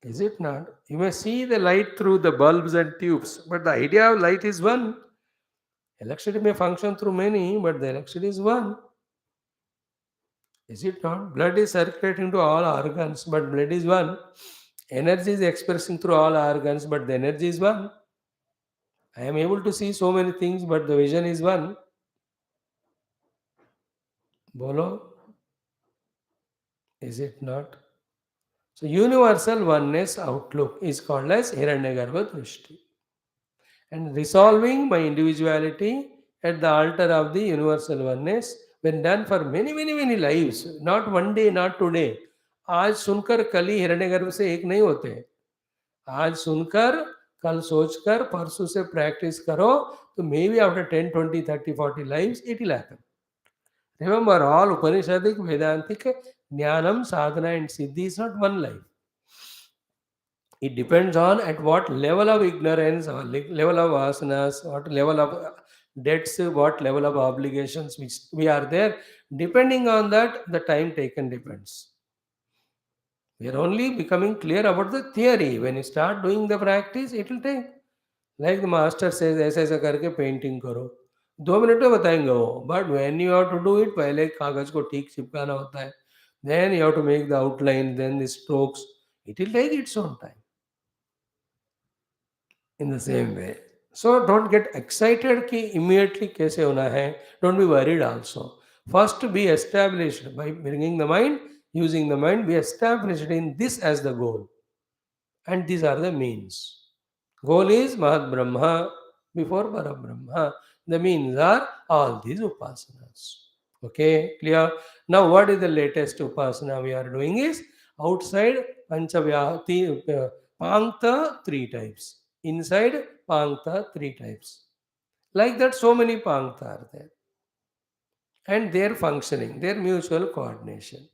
Is it not? You may see the light through the bulbs and tubes, but the idea of light is one. Electricity may function through many, but the electricity is one. Is it not? Blood is circulating to all organs, but blood is one. Energy is expressing through all organs, but the energy is one. I am able to see so many things, but the vision is one. Bolo? Is it not? So universal oneness outlook is called as Hiranyagarbha Drishti. And resolving my individuality at the altar of the universal oneness, when done for many, many, many lives, not one day, not today. आज सुनकर कल ही हिरण्यगर्भ से एक नहीं होते. आज सुनकर कल सोचकर परसों से प्रैक्टिस करो तो may be after 10, 20, 30, 40 lives it will happen. Remember, all Upanishadic, Vedantic, Jnanam, Sadhana and Siddhi is not one life. It depends on at what level of ignorance or level of asanas, what level of debts, what level of obligations which we are there. Depending on that, the time taken depends. We are only becoming clear about the theory. When you start doing the practice, it will take. Like the master says, ऐसे ऐसे करके painting करो. 2 minute में बताएंगे वो. But when you have to do it, पहले कागज को ठीक चिपकाना होता है. Then you have to make the outline, then the strokes. It will take its own time. In the same way. So don't get excited कि immediately कैसे होना है. Don't be worried also. First be established by bringing the mind, using the mind, be established in this as the goal. And these are the means. Goal is Mahat Brahma before Parabrahma. The means are all these upasanas. Okay, clear? Now, what is the latest upasana we are doing is outside Panchavyati, Pankta three types. Inside Pankta three types. Like that, so many Pankta are there. And their functioning, their mutual coordination.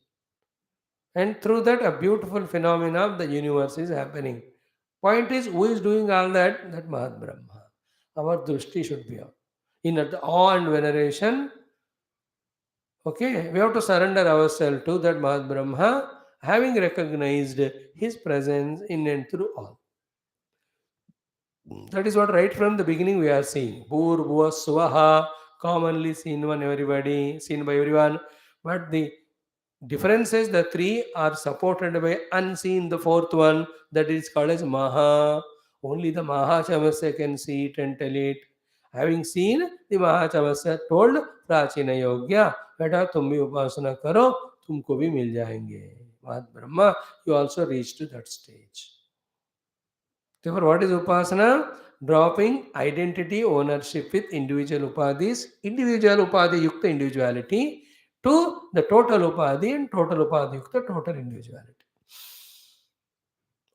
And through that, a beautiful phenomena of the universe is happening. Point is, who is doing all that? That Mahat Brahma. Our drushti should be up. In awe and veneration, okay, we have to surrender ourselves to that Mahat Brahma, having recognized his presence in and through all. That is what right from the beginning we are seeing. Bhur, Bhuva, Swaha, commonly seen by everybody, seen by everyone. But the difference is the three are supported by unseen, the fourth one, that is called as Maha. Only the Maha Chamasya can see it and tell it. Having seen, the Maha Chamasya told Prachina Yogya, beta tum bhi upasana karo, tumko bhi mil jayenge. Mahat Brahma, you also reach to that stage. Therefore, what is upasana? Dropping identity ownership with individual upadhis, individual upadhi yukta individuality to the total upadhi and total upadhi yukta total individuality.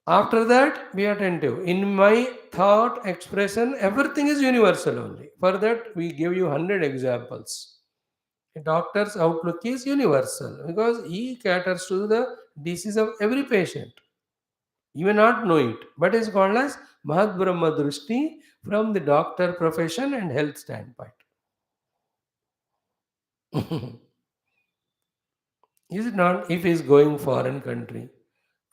After that, be attentive. In my thought expression, everything is universal only. For that, we give you 100 examples. A doctor's outlook is universal because he caters to the disease of every patient. You may not know it, but it's called as Mahat Brahma Drushti from the doctor profession and health standpoint. Is it not? If he is going foreign country,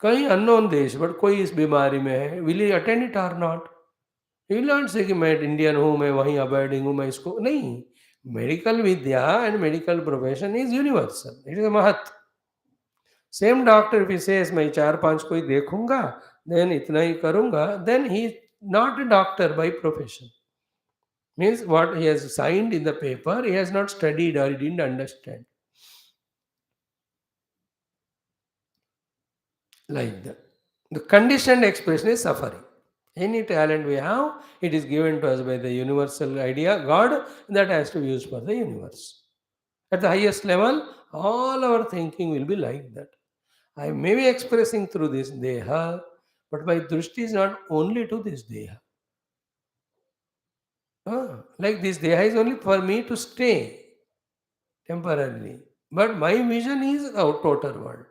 कहीं unknown देश but कोई इस बीमारी में है, will he attend it or not? He will not say कि मैं Indian हूँ, मैं वहीं अबैडिंग हूँ, मैं इसको नहीं. Medical Vidya and medical profession is universal. It is a महत. Same doctor if he says मैं चार पांच कोई देखूंगा, then इतना ही करूंगा, then he is not a doctor by profession. Means what he has signed in the paper, he has not studied or he didn't understand. Like that. The conditioned expression is suffering. Any talent we have, it is given to us by the universal idea, God, that has to be used for the universe. At the highest level, all our thinking will be like that. I may be expressing through this deha, but my drushti is not only to this deha. Like this deha is only for me to stay temporarily. But my vision is our total world.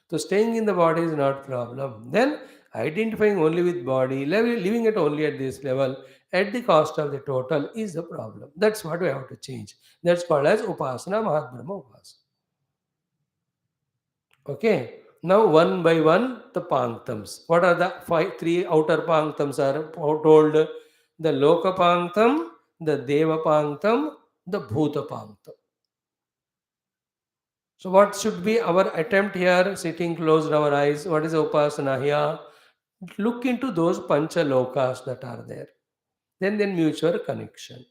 So staying in the body is not problem. Then identifying only with body, living it only at this level, at the cost of the total is the problem. That's what we have to change. That's called as Upasana, Mahat Brahma Upasana. Okay. Now one by one, the Panktams. What are the three outer Panktams are told? The Loka Panktam, the Deva Panktam, the Bhuta Panktam. So what should be our attempt here? Sitting closed our eyes. What is Upasana here? Look into those pancha lokas that are there. Then mutual connection.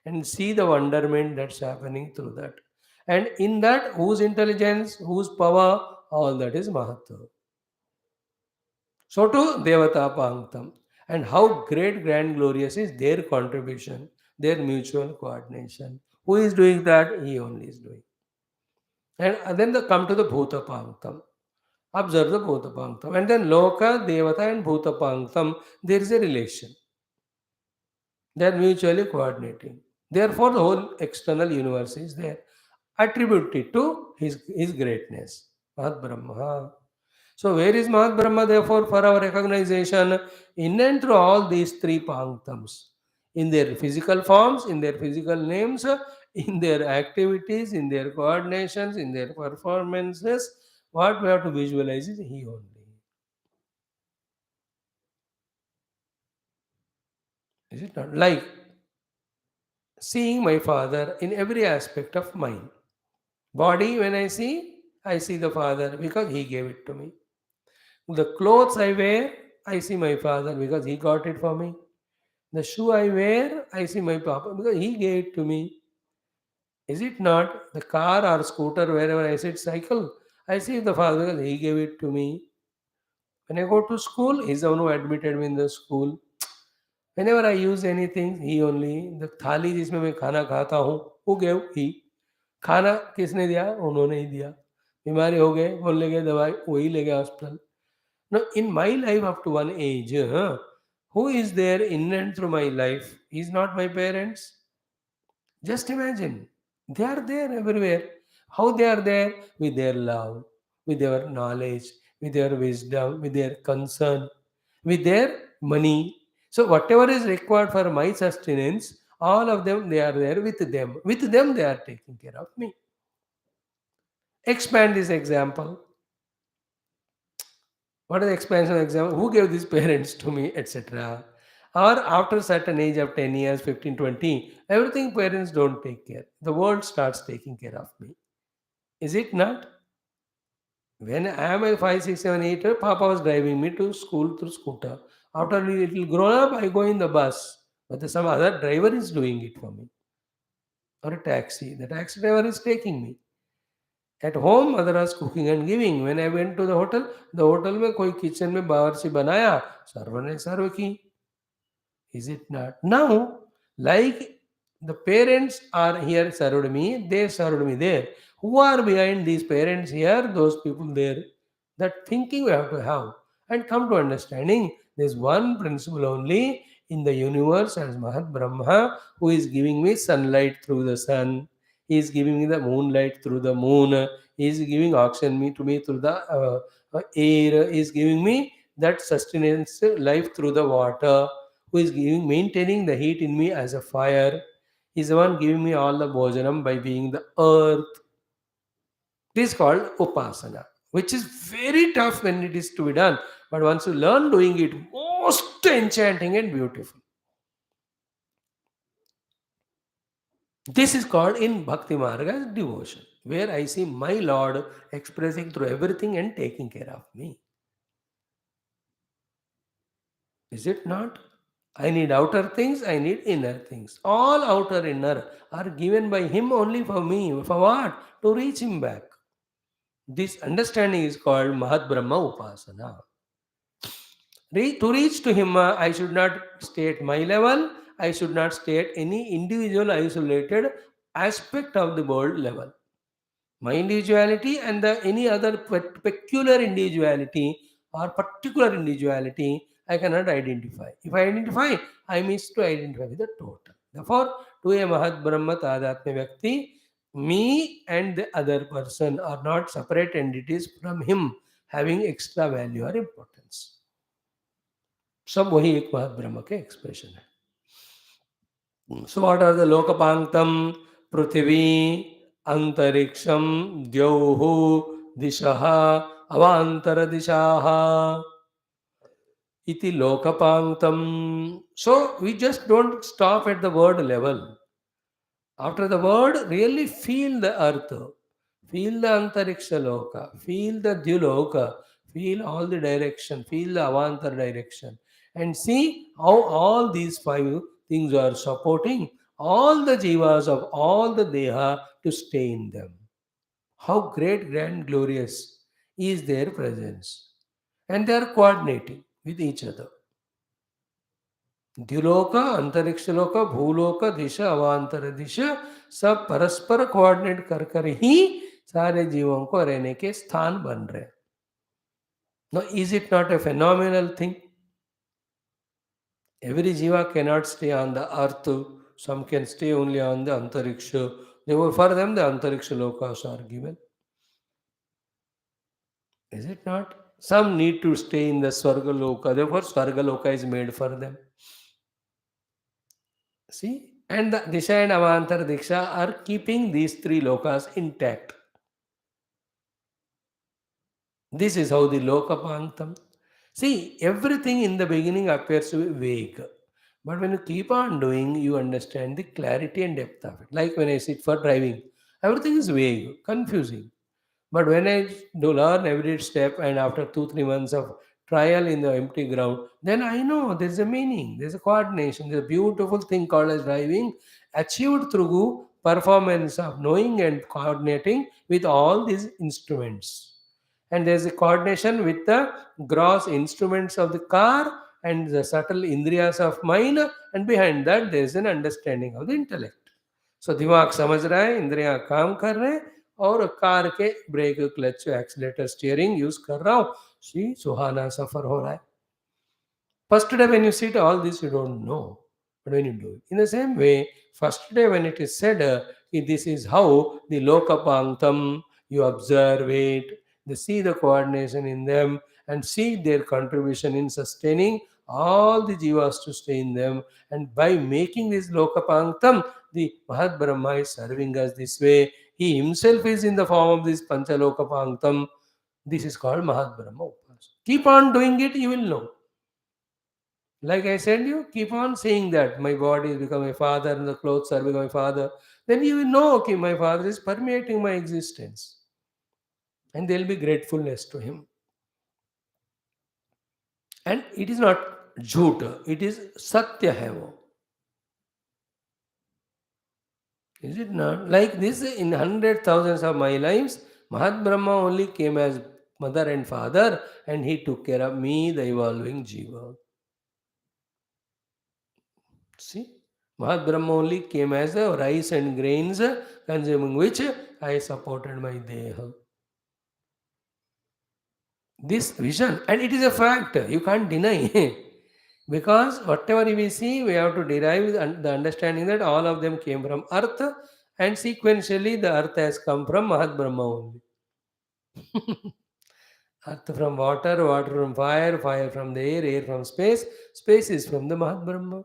And see the wonderment that's happening through that. And in that, whose intelligence, whose power, all that is Mahatma. So to Devata Panktam. And how great, grand, glorious is their contribution, their mutual coordination. Who is doing that? He only is doing. And then come to the Bhuta Panktam. Observe the Bhuta Panktam. And then Loka, Devata, and Bhuta Panktam, there is a relation. They are mutually coordinating. Therefore, the whole external universe is there, attributed to his greatness. Mahat Brahma. So, where is Mahat Brahma, therefore, for our recognition? In and through all these three Panktams. In their physical forms, in their physical names, in their activities, in their coordinations, in their performances, what we have to visualize is He only. Is it not? Like seeing my Father in every aspect of mine. Body, when I see the Father because He gave it to me. The clothes I wear, I see my Father because He got it for me. The shoe I wear, I see my Papa because He gave it to me. Is it not? The car or scooter, wherever I sit, cycle, I see the Father because He gave it to me. When I go to school, He's the one who admitted me in the school. Whenever I use anything, he only, the थाली जिसमें मैं खाना खाता हूँ, who gave? He. खाना किसने दिया? उन्होंने ही दिया. बीमारी हो गए, कौन ले गए दवाई? वही ले गया hospital. Now, in my life up to one age, who is there in and through my life? Is not my parents. Just imagine. They are there everywhere. How they are there? With their love, with their knowledge, with their wisdom, with their concern, with their money. So, whatever is required for my sustenance, all of them, they are there with them. With them, they are taking care of me. Expand this example. What is the expansion example? Who gave these parents to me, etc. Or after certain age of 10 years, 15, 20, everything parents don't take care. The world starts taking care of me. Is it not? When I am a 5, 6, 7, 8, Papa was driving me to school through scooter. After a little grown up, I go in the bus. But some other driver is doing it for me. Or a taxi. The taxi driver is taking me. At home, mother was cooking and giving. When I went to the hotel में कोई kitchen में बावर्ची बनाया, server ने सर्व की. Is it not? Now, like the parents are here served me, they served me there. Who are behind these parents here? Those people there. That thinking we have to have and come to understanding there's one principle only in the universe as Mahat Brahma who is giving me sunlight through the sun. He is giving me the moonlight through the moon. He is giving oxygen to me through the air. He is giving me that sustenance life through the water, who is giving maintaining the heat in me as a fire. Is the one giving me all the bhojanam by being the earth. This is called upasana, which is very tough when it is to be done. But once you learn doing it, most enchanting and beautiful. This is called in Bhakti Marga devotion, where I see my Lord expressing through everything and taking care of me. Is it not? I need outer things, I need inner things. All outer inner are given by Him only for me. For what? To reach Him back. This understanding is called Mahat Brahma Upasana. To reach to Him, I should not stay at my level, I should not stay at any individual isolated aspect of the world level. My individuality and the any other peculiar individuality or particular individuality I cannot identify. If I identify, I miss to identify with the total. Therefore, to a Mahat Brahma Tadatma Vyakti, me and the other person are not separate entities from him having extra value or importance. सब वही एक महत ब्रह्म के expression है. So what are the Lokapanktam, Prithvi, Antariksham, Dyauhu, Dishaha, Avantara Dishaha, Iti Lokapanktam. So we just don't stop at the word level. After the word, really feel the earth, feel the Antariksha Loka, feel the Dyuloka, feel all the direction, feel the Avantar direction, and see how all these five things are supporting all the jivas of all the Deha to stay in them. How great, grand, glorious is their presence. And they are coordinating with each other. द्युलोक अंतरिक्ष लोक भूलोक दिशा अवान्तर दिशा सब परस्पर coordinate कर कर ही सारे जीवों को रहने के स्थान बन रहे. Now, is it not a phenomenal thing? Every jiva cannot stay on the earth. Some can stay only on the antariksha. Therefore, for them, the antariksha lokas are given. Is it not? Some need to stay in the Swarga Loka. Therefore, Swarga Loka is made for them. See? And the Disha and Avantar Diksha are keeping these three lokas intact. This is how the Lokapanktam. See, everything in the beginning appears to be vague. But when you keep on doing, you understand the clarity and depth of it. Like when I sit for driving, everything is vague, confusing. But when I do learn every step and after 2, 3 months of trial in the empty ground, then I know there's a meaning, there's a coordination, there's a beautiful thing called as driving, achieved through performance of knowing and coordinating with all these instruments. And there's a coordination with the gross instruments of the car and the subtle indriyas of mind, and behind that there is an understanding of the intellect. So दिमाग समझ रहा है, इंद्रियां काम कर रहे हैं, और कार के brake, clutch, accelerator, steering use कर रहा हूँ, सी सुहाना सफर हो रहा है. First day when you sit, all this you don't know. But when you do it. In the same way, first day when it is said, this is how the lokapanktam, you observe it, they see the coordination in them and see their contribution in sustaining all the jivas to stay in them. And by making this lokapanktam, the Mahat Brahma is serving us this way. He himself is in the form of this Panchalokapanktam. This is called Mahat Brahma Upasana. Keep on doing it, you will know. Like I said, you keep on saying that my body is become a father and the clothes are becoming father. Then you will know, okay, my father is permeating my existence. And there will be gratefulness to him. And it is not jhoot, it is satya hai wo. Is it not? Like this, in hundred thousands of my lives, Mahat Brahma only came as mother and father, and he took care of me, the evolving jiva. See? Mahat Brahma only came as a rice and grains, consuming which I supported my deha. This vision, and it is a fact, you can't deny. Because whatever we see, we have to derive the understanding that all of them came from earth, and sequentially the earth has come from Mahat Brahma only. Earth from water, water from fire, fire from the air, air from space, space is from the Mahat Brahma.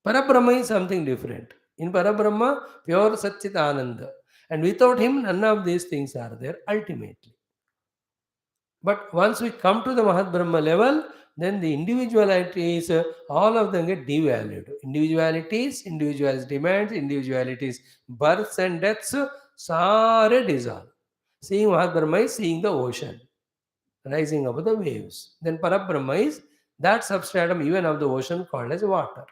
Parabrahma is something different. In Parabrahma, pure Satchit Ananda. And without him, none of these things are there ultimately. But once we come to the Mahat Brahma level, then the individualities, all of them get devalued. Individualities, individuals' demands, individualities' births and deaths, sare dissolve. Seeing Mahat Brahma is seeing the ocean rising above the waves. Then Parabrahma is that substratum even of the ocean called as water.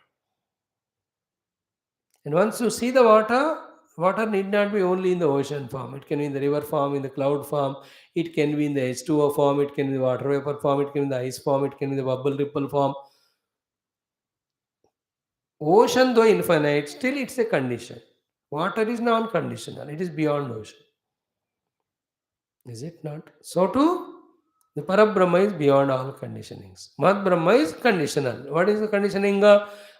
And once you see the water, water need not be only in the ocean form. It can be in the river form, in the cloud form, it can be in the H2O form, it can be in the water vapor form, it can be in the ice form, it can be in the bubble ripple form. Ocean, though infinite, still it's a condition. Water is non-conditional, it is beyond ocean. Is it not? So too, the Parabrahma is beyond all conditionings. Mahat Brahma is conditional. What is the conditioning?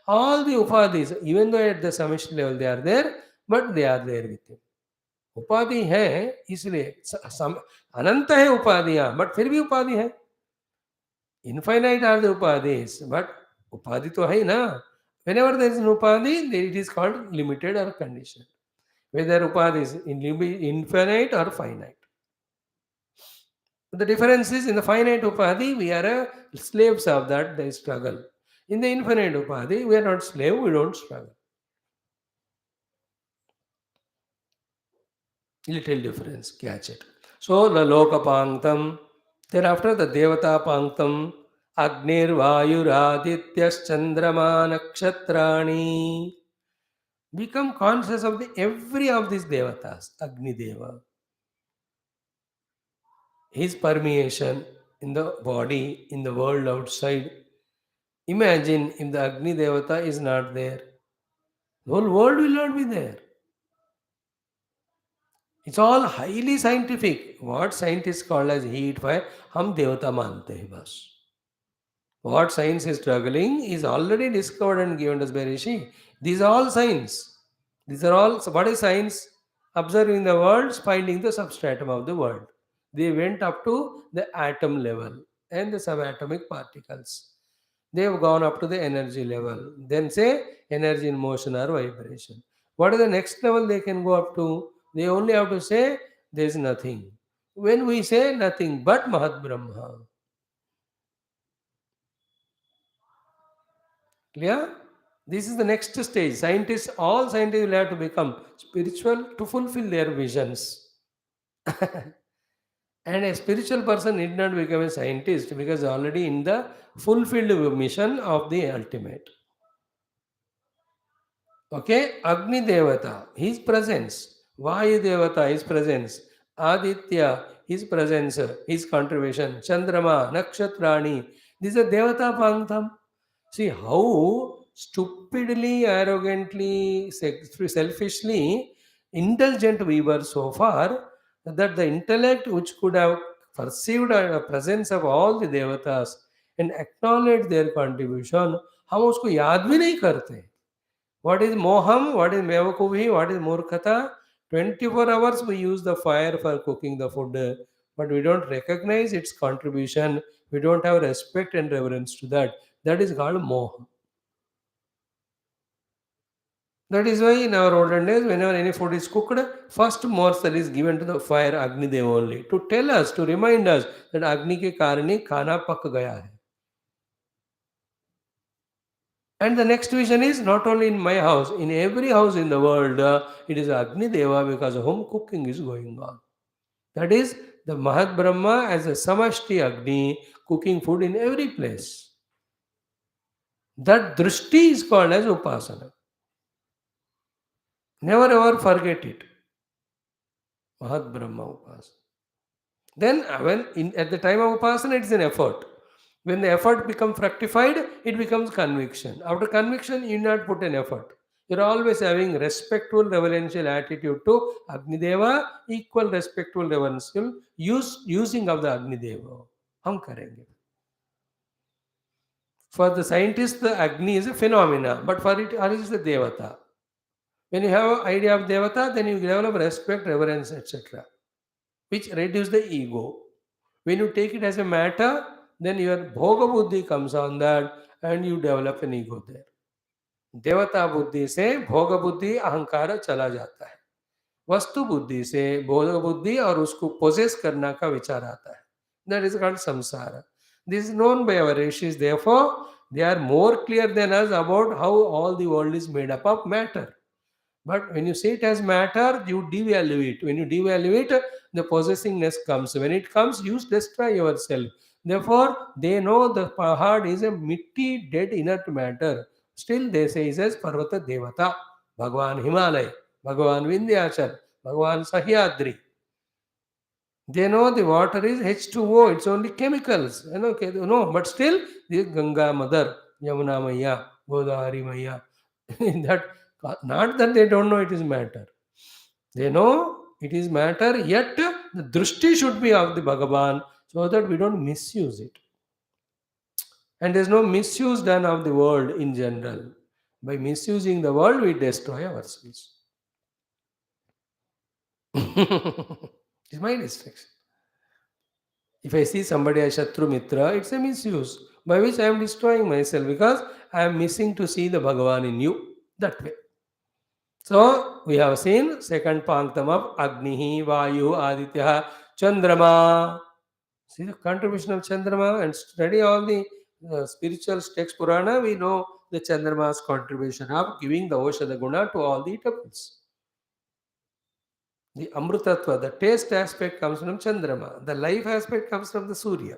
All the upadhis, even though at the samishti level they are there, but they are there with him. उपाधि है इसलिए अनंत है उपाधियां, but फिर भी उपाधि है. Infinite are the उपाधिज, but उपाधि तो है ना. Whenever there is an upadhi, it is called limited or conditioned. Whether upadhi is infinite or finite. The difference is in the finite upadhi, we are slaves of that, they struggle. In the infinite upadhi, we are not slave, we don't struggle. Little difference, catch it. So the lokapanktam, thereafter the devata panktam, agnir vayuradityas chandrama nakshatrani. Become conscious of the every of these devatas, Agni Deva. His permeation in the body, in the world outside. Imagine if the Agni Devata is not there, the whole world will not be there. It's all highly scientific. What scientists call as heat, fire, hum devata mante hai bas. What science is struggling is already discovered and given us by Rishi. These are all science. These are all, so what is science? Observing the world, finding the substratum of the world. They went up to the atom level and the subatomic particles. They have gone up to the energy level. Then say energy in motion or vibration. What is the next level they can go up to? They only have to say there is nothing. When we say nothing but Mahat Brahma. Clear? This is the next stage. Scientists, all scientists will have to become spiritual to fulfill their visions. And a spiritual person need not become a scientist because already in the fulfilled mission of the ultimate. Okay, Agni Devata, his presence. Vayu Devata, his presence. Aditya, his presence, his contribution. Chandrama, Nakshatrani, This is a Devata Panktham. See how stupidly, arrogantly, selfishly indulgent we were so far that the intellect which could have perceived the presence of all the devatas and acknowledged their contribution, हम उसको याद भी नहीं करते. What is moham? What is mevakubhi? What is murkhata? 24 hours we use the fire for cooking the food, but we don't recognize its contribution. We don't have respect and reverence to that. That is called moha. That is why in our olden days, whenever any food is cooked, first morsel is given to the fire Agni Dev only to tell us, to remind us that Agni ke karani khana pak gaya hai. And the next vision is not only in my house, in every house in the world, it is Agni Deva because home cooking is going on. That is the Mahat Brahma as a Samashti Agni cooking food in every place. That drishti is called as Upasana. Never ever forget it. Mahat Brahma Upasana. Then, at the time of Upasana, it is an effort. When the effort becomes fructified, it becomes conviction. After conviction, you not put an effort. You're always having respectful, reverential attitude to Agnideva, equal respectful, reverential using of the Agnideva. हम करेंगे. For the scientist, the Agni is a phenomena, but for it is the Devata. When you have an idea of Devata, then you develop respect, reverence, etc., which reduce the ego. When you take it as a matter, then your bhoga buddhi comes on that and you develop an ego there. देवता बुद्धि से भोग बुद्धि अहंकार चला जाता है. वस्तु बुद्धि से भोग बुद्धि और उसको पोजेस करना का विचार आता है. That is called samsara. This is known by our rishis. Therefore, they are more clear than us about how all the world is made up of matter. But when you see it as matter, you devalue it. When you devalue it, the possessingness comes. When it comes, you destroy yourself. Therefore, they know the pahad is a mitti, dead inert matter. Still, they say, he says, Parvata Devata, Bhagavan Himalaya, Bhagavan Vindhyachal, Bhagavan Sahyadri. They know the water is H2O, it's only chemicals. Okay, no, but still, the Ganga Mother, Yamuna Maya, Godavari Maya, that not that they don't know it is matter. They know it is matter, yet the drishti should be of the Bhagavan so that we don't misuse it. And there's no misuse done of the world in general. By misusing the world, we destroy ourselves. It's my distraction. If I see somebody as Shatru Mitra, it's a misuse by which I am destroying myself because I am missing to see the Bhagavan in you that way. So we have seen second Panktam of Agnihi, Vayu, Aditya, Chandrama. See the contribution of Chandrama and study all the spiritual text Purana, we know the Chandrama's contribution of giving the Oshada Guna to all the temples. The Amrutatva, the taste aspect comes from Chandrama. The life aspect comes from the Surya.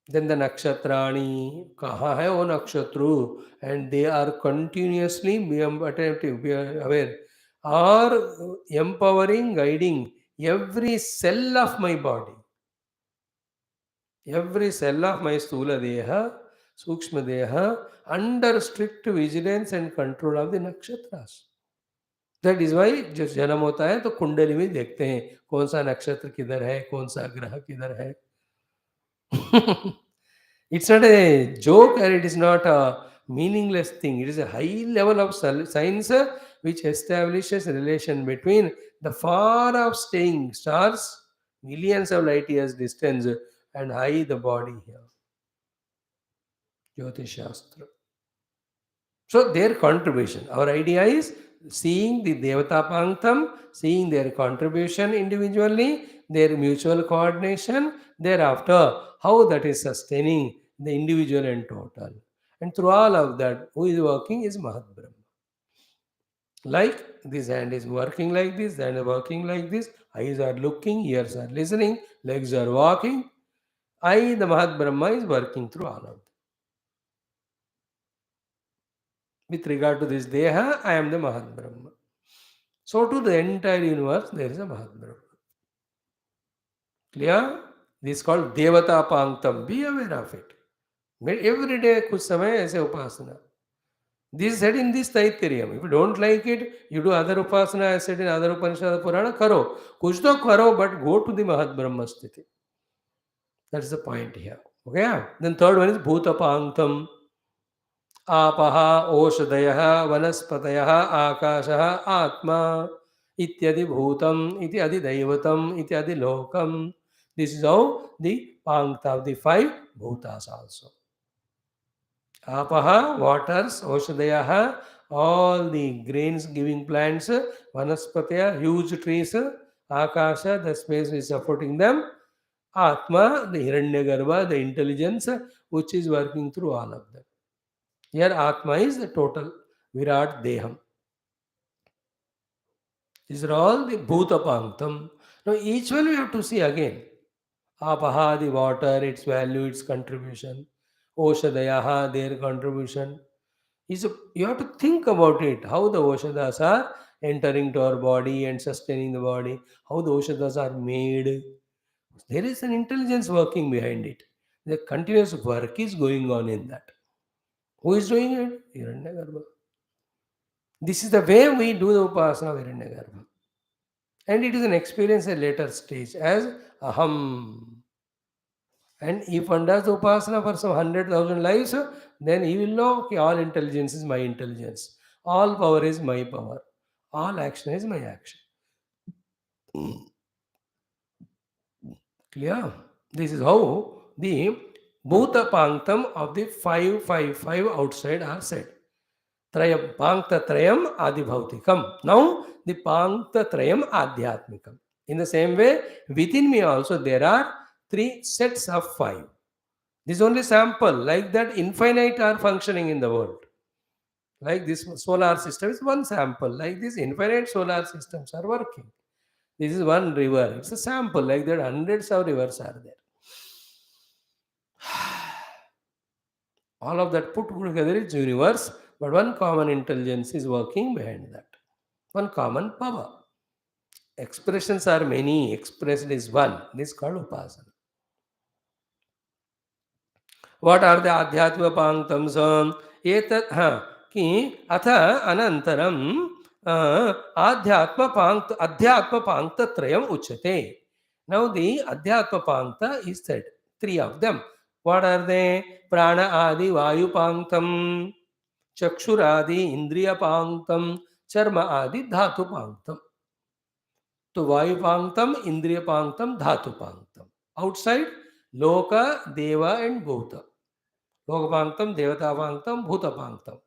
Then the Nakshatrani, kaha hai o Nakshatru, and they are continuously being attentive, be aware, are empowering, guiding every cell of my body. Every cell of my Stula Deha, Sukshma Deha, under strict vigilance and control of the Nakshatras. That is why जब जन्म होता है तो कुंडली में देखते हैं कौन सा नक्षत्र किधर है, कौन सा ग्रह किधर है. It's not a joke and it is not a meaningless thing. It is a high level of science which establishes a relation between the far off staying stars, millions of light years distance, and high the body here. Jyotish Shastra. So their contribution. Our idea is seeing the Devata Panktam, seeing their contribution individually, their mutual coordination, thereafter how that is sustaining the individual and total. And through all of that, who is working is Mahat Brahma. Like this hand is working like this, hand is working like this, eyes are looking, ears are listening, legs are walking. I, the Mahat Brahma, is working through all of them. With regard to this Deha, I am the Mahat Brahma. So to the entire universe, there is a Mahat Brahma. Clear? This is called Devata Panktam. Be aware of it. Every day कुछ समय ऐसे उपासना. This is said in this Taittiriya. If you don't like it, you do other upasana as said in other Upanishad Purana. Karo. Kuch to karo, but go to the Mahat Brahma Sthiti. That is the point here. Okay. Then third one is Bhuta Panktam. Apaha, Oshadayah, Vanaspatayah, Akashah, Atma, Ityadi Bhutam, Ityadi Daivatam, Ityadi Lokam. This is how the Pankta of the five Bhutas also. Apaha, waters, Oshadayaha, all the grains giving plants, Vanaspataya, huge trees, Akasha, the space is supporting them, Atma, the Hiranyagarbha, the intelligence which is working through all of them. Here Atma is the total Virat Deham. These are all the Bhuta Panktam. Now each one we have to see again. Apaha, the water, its value, its contribution. Oshadayaha, their contribution. You have to think about it, how the Oshadas are entering to our body and sustaining the body, how the Oshadas are made. There is an intelligence working behind it. The continuous work is going on in that. Who is doing it? Hiranyagarbha. This is the way we do the Upasana of Hiranyagarbha. And it is an experience at later stage as Aham. And if one does the Upasana for some 100,000 lives, then he will know that all intelligence is my intelligence. All power is my power. All action is my action. Clear? This is how the Bhuta Panktam of the 555 outside are said. Trayam, Pankta Trayam Adibhautikam. Now, the Pankta Trayam Adhyatmikam. In the same way, within me also there are three sets of five. This is only sample. Like that, infinite are functioning in the world. Like this solar system is one sample. Like this, infinite solar systems are working. This is one river. It's a sample. Like that, hundreds of rivers are there. All of that put together is universe, but one common intelligence is working behind that. One common power. Expressions are many, expressed is one. This is called Upasana. What are the Adhyatma Panktams? Etat, ki atha anantaram Adhyatma Pankta Trayam Uchate. Now the Adhyatma Pankta is said. Three of them. What are they? Prana Adi Vayu Panktam, Chakshuradi Indriya Panktam, Charma Adi Dhatu Panktam. So Vayu Panktam, Indriya Panktam, Dhatu Panktam. Outside, Loka, Deva and Bhuta. Loka Panktam, Devata Panktam, Bhuta Panktam.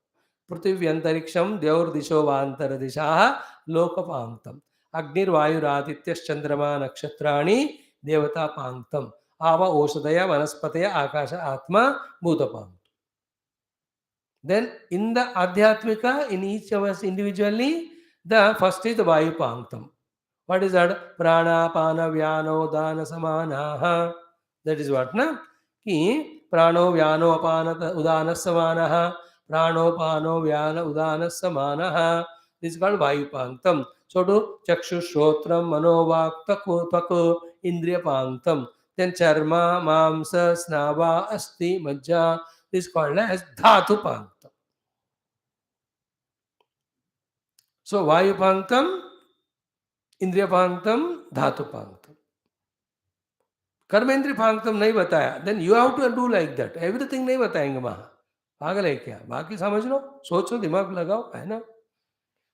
Prithvi Antariksham, Devar Disho Vantara Dishaha, Loka Panktam. Agnir Vayuraditya Chandrama Nakshatrani, Devata Panktam. Ava Oshadaya, Vanaspataya, Akasha Atma, Bhuta Panktam. Then in the Adhyatmika, in each of us individually, the first is the Vayu Panktam. What is that? Prana, Pana, Vyano, Dana, Samanaha. That is what, na? Ki Prano, Vyano, Apana, Udana, Samanaha. Prano, Pano, Vyana, Udana, Samanaha. This is called Vayu Panktam. So to Chakshu, Shrotram, Mano, Vakta, Taku, Indriya Panktam. Then Charma, Mamsa, Snava, Asti, Majja. This is called as Dhatu Panktam. So Vayu Panktam, इंद्रिय पांगतम धातु पांगतम कर्मेंद्रिय पांगतम नहीं बताया then you have to do like that everything नहीं बताएंगे वहां पागल है क्या बाकी समझ लो सोचो दिमाग लगाओ है ना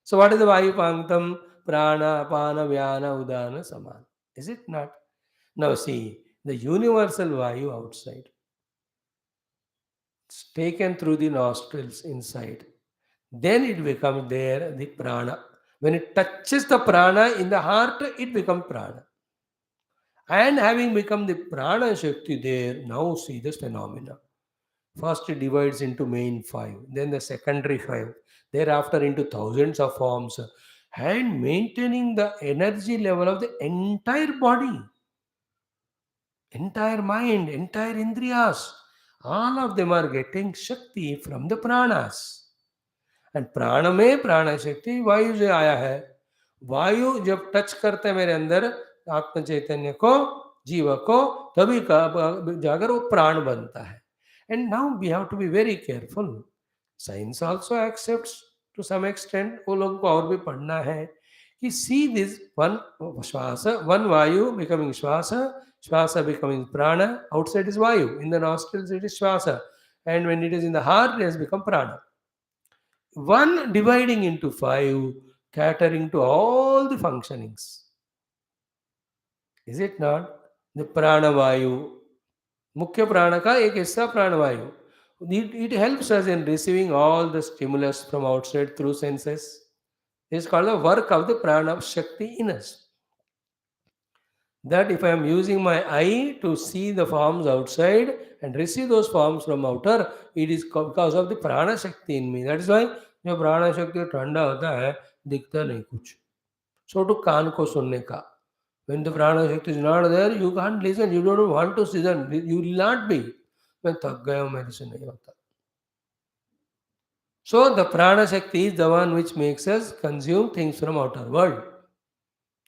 सो व्हाट इज द वायु पांगतम प्राण अपान व्यान उदान समान is it not now see the universal वायु outside taken through the nostrils inside then it becomes there the prana. When it touches the prana in the heart, it becomes prana. And having become the prana shakti there, now see this phenomena. First it divides into main five, then the secondary five, thereafter into thousands of forms, and maintaining the energy level of the entire body, entire mind, entire indriyas. All of them are getting shakti from the pranas. And प्राण में प्राण शक्ति वायु से आया है वायु जब टच करते हैं मेरे अंदर आत्म चैतन्य को जीव को, तभी जाकर वो प्राण बनता है. And now we have to be very careful. Science also accepts to some extent. वो लोगों को और भी पढ़ना है कि सी दिस वन श्वास, वन वायु बिकमिंग श्वास, श्वास becoming prana. Outside is vayu, in the nostrils it is shvasa, and when it is in the heart it has become prana. One dividing into five, catering to all the functionings. Is it not? The prana vayu, मुख्य प्राण का एक हिस्सा प्राणवायु. It helps us in receiving all the stimulus from outside through senses. This is called the work of the prana shakti in us. That if I am using my eye to see the forms outside and receive those forms from outer, it is because of the prana shakti in me. That is why जो प्राण शक्ति ठंडा होता है दिखता नहीं कुछ. So to कान को सुनने का. When the prana shakti is not there, you can't listen. You don't want to listen. You will not be. मैं थक गया हूँ, मेरे से नहीं होता. So the prana shakti is the one which makes us consume things from outer world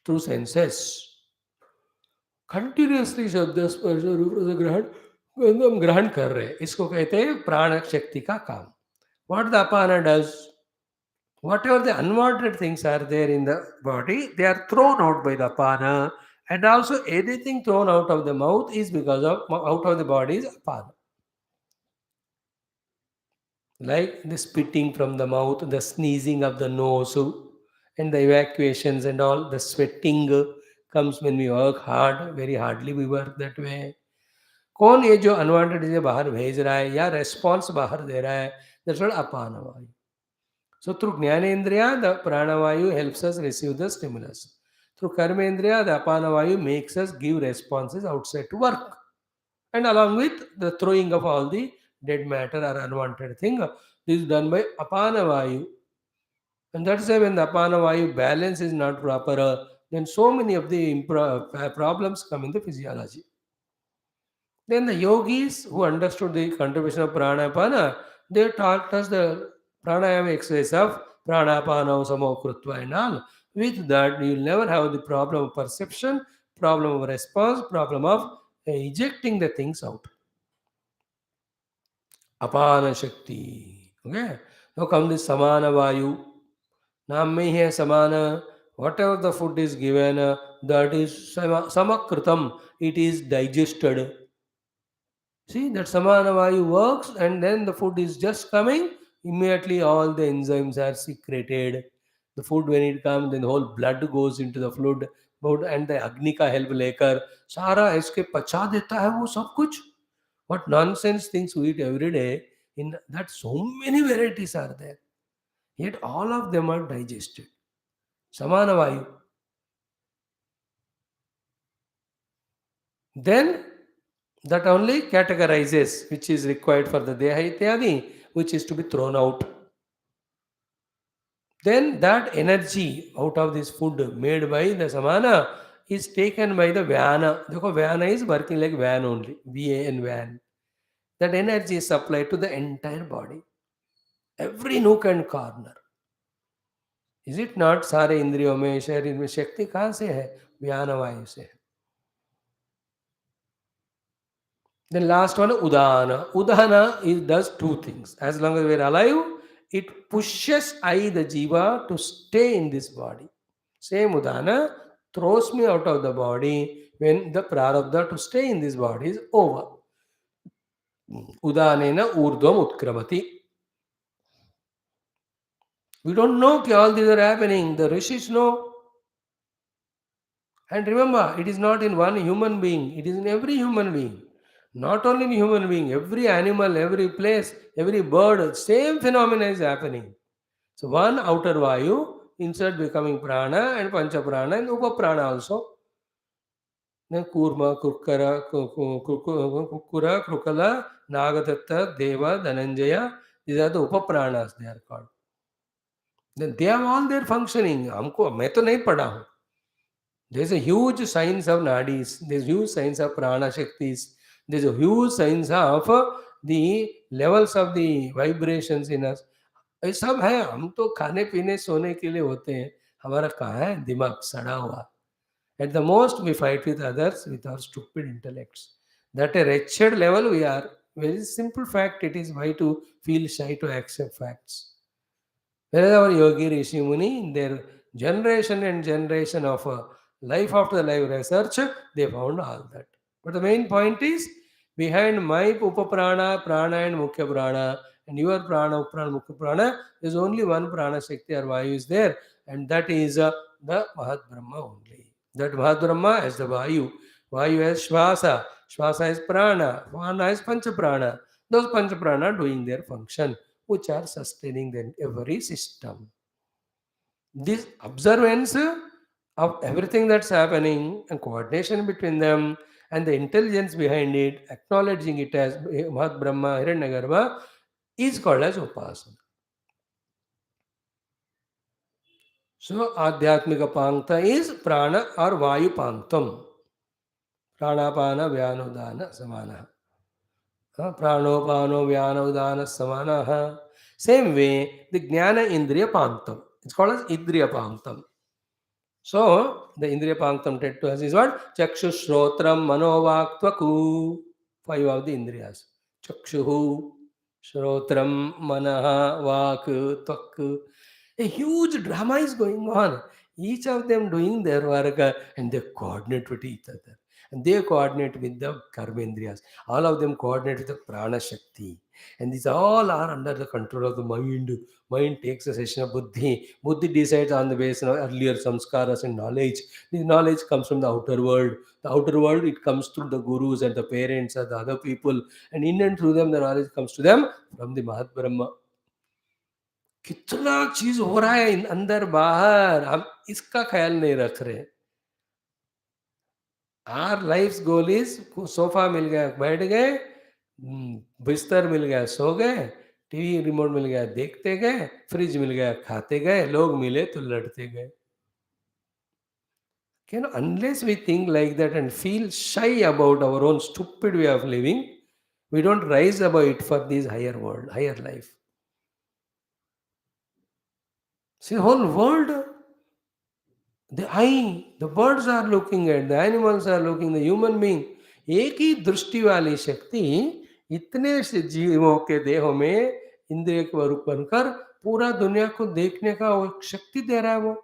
through senses. Continuously शब्द स्पर्श रूप रस ग्रहण हम ग्रहण कर रहे हैं, इसको कहते हैं प्राण शक्ति का काम. What the apana does, whatever the unwanted things are there in the body, they are thrown out by the apana. And also anything thrown out of the mouth is because of out of the body is apana. Like the spitting from the mouth, the sneezing of the nose, and the evacuations and all, the sweating comes when we work hard, very hardly we work that way. कौन ये जो unwanted चीजें बाहर भेज रहा है या response बाहर दे रहा है, that's called apana vayu. So through jnanendriya the pranavayu helps us receive the stimulus. Through karmendriya the apana vayu makes us give responses outside to work. And along with the throwing of all the dead matter or unwanted thing, this is done by apana vayu. And that's why when the apana vayu balance is not proper, then so many of the problems come in the physiology. Then the yogis who understood the contribution of pranayapana, they taught us the pranayama exercise of pranayapana samo krutva and all. With that, you will never have the problem of perception, problem of response, problem of ejecting the things out. अपान शक्ति. Okay, now come this samana vayu. नाम में ही है समान. Whatever the food is given, that is samakritam, it is digested. See that samana vayu works, and then the food is just coming, immediately all the enzymes are secreted. The food when it comes, then the whole blood goes into the fluid, and the agni का help लेकर सारा इसके पचा देता है वो सब कुछ. What nonsense things we eat every day, in that so many varieties are there. Yet all of them are digested. Samana vayu. Then that only categorizes which is required for the deha ityadi, which is to be thrown out. Then that energy out of this food made by the samana is taken by the vyana. Dekho, vyana is working like van only. V-A-N, van. That energy is supplied to the entire body. Every nook and corner. Is it not? सारे इंद्रियों में शरीर में शक्ति कहाँ से है? व्यान वायु से है. Then last one, udana. Udana does two things. As long as we are alive, it pushes I, the jiva, to stay in this body. Same udana throws me out of the body when the prarabdha to stay in this body is over. Udanena urdhvam utkramati. We don't know that all these are happening. The rishis know. And remember, it is not in one human being. It is in every human being. Not only in human being, every animal, every place, every bird, same phenomena is happening. So one outer vayu, inside becoming prana and pancha prana and upa prana also. Then kurma, kurkara, kukura, krukala, nagatatta, deva, dhananjaya. These are the upa pranas they are called. Then they are all there functioning. हमको मैं तो नहीं पढ़ा हूँ. There's a huge science of nadis. There's huge science of prana shaktis. There's a huge science of the levels of the vibrations in us. ये सब है. हम तो खाने पीने सोने के लिए होते हैं. हमारा कहाँ है दिमाग सड़ा हुआ. At the most, we fight with others with our stupid intellects. That a wretched level we are. Very simple fact it is why to feel shy to accept facts. Whereas our Yogi Rishi Muni, in their generation and generation of life after life research, they found all that. But the main point is behind my Upaprana, Prana, and Mukhya Prana, and your Prana, Uprana, Mukhya Prana, there's only one Prana Shakti or Vayu is there, and that is the Mahat Brahma only. That Mahat Brahma as the Vayu. Vayu as Shvasa, Shvasa is Prana, Prana is Pancha Prana. Those Pancha Prana doing their function which are sustaining the every system. This observance of everything that's happening and coordination between them and the intelligence behind it, acknowledging it as Mahat Brahma, Hiranyagarbha, is called as Upasana. So, Adhyatmika Pankta is Prana or Vayu Panktam. Pranapana Vyanudana Samana. Pranopano Vyanudana Samana. Same way, the Jnana Indriya Panktam. It's called as Indriya Panktam. So, the Indriya Panktam said to us is what? Chakshu Shrotram Manovakvaku. Five of the Indriyas. Chakshuhu, Shrotram, Manaha, Vak, Tvak. A huge drama is going on. Each of them doing their work and they coordinate with each other. And they coordinate with the Karmendriyas. All of them coordinate with the Prana Shakti. And these all are under the control of the mind. Mind takes a session of Buddhi. Buddhi decides on the basis of earlier samskaras and knowledge. The knowledge comes from the outer world. The outer world, it comes through the gurus and the parents and the other people. And in and through them, the knowledge comes to them from the Mahat Brahma. कितना चीज हो रहा है अंदर बाहर हम इसका ख्याल नहीं रख रहे our life goal is sofa मिल गया बैठ गए बिस्तर मिल गया सो गए टीवी रिमोट मिल गया देखते गए फ्रिज मिल गया खाते गए लोग मिले तो लड़ते गए unless we think like that and feel shy about our own stupid way of living we don't rise above it for this higher world higher life see the whole world the eye, the birds are looking at, the animals are looking, the human being. एक ही दृष्टि वाली शक्ति इतने से जीवों के देहों में इंद्रिय के रूप बनकर पूरा दुनिया को देखने का वो एक शक्ति दे रहा है वो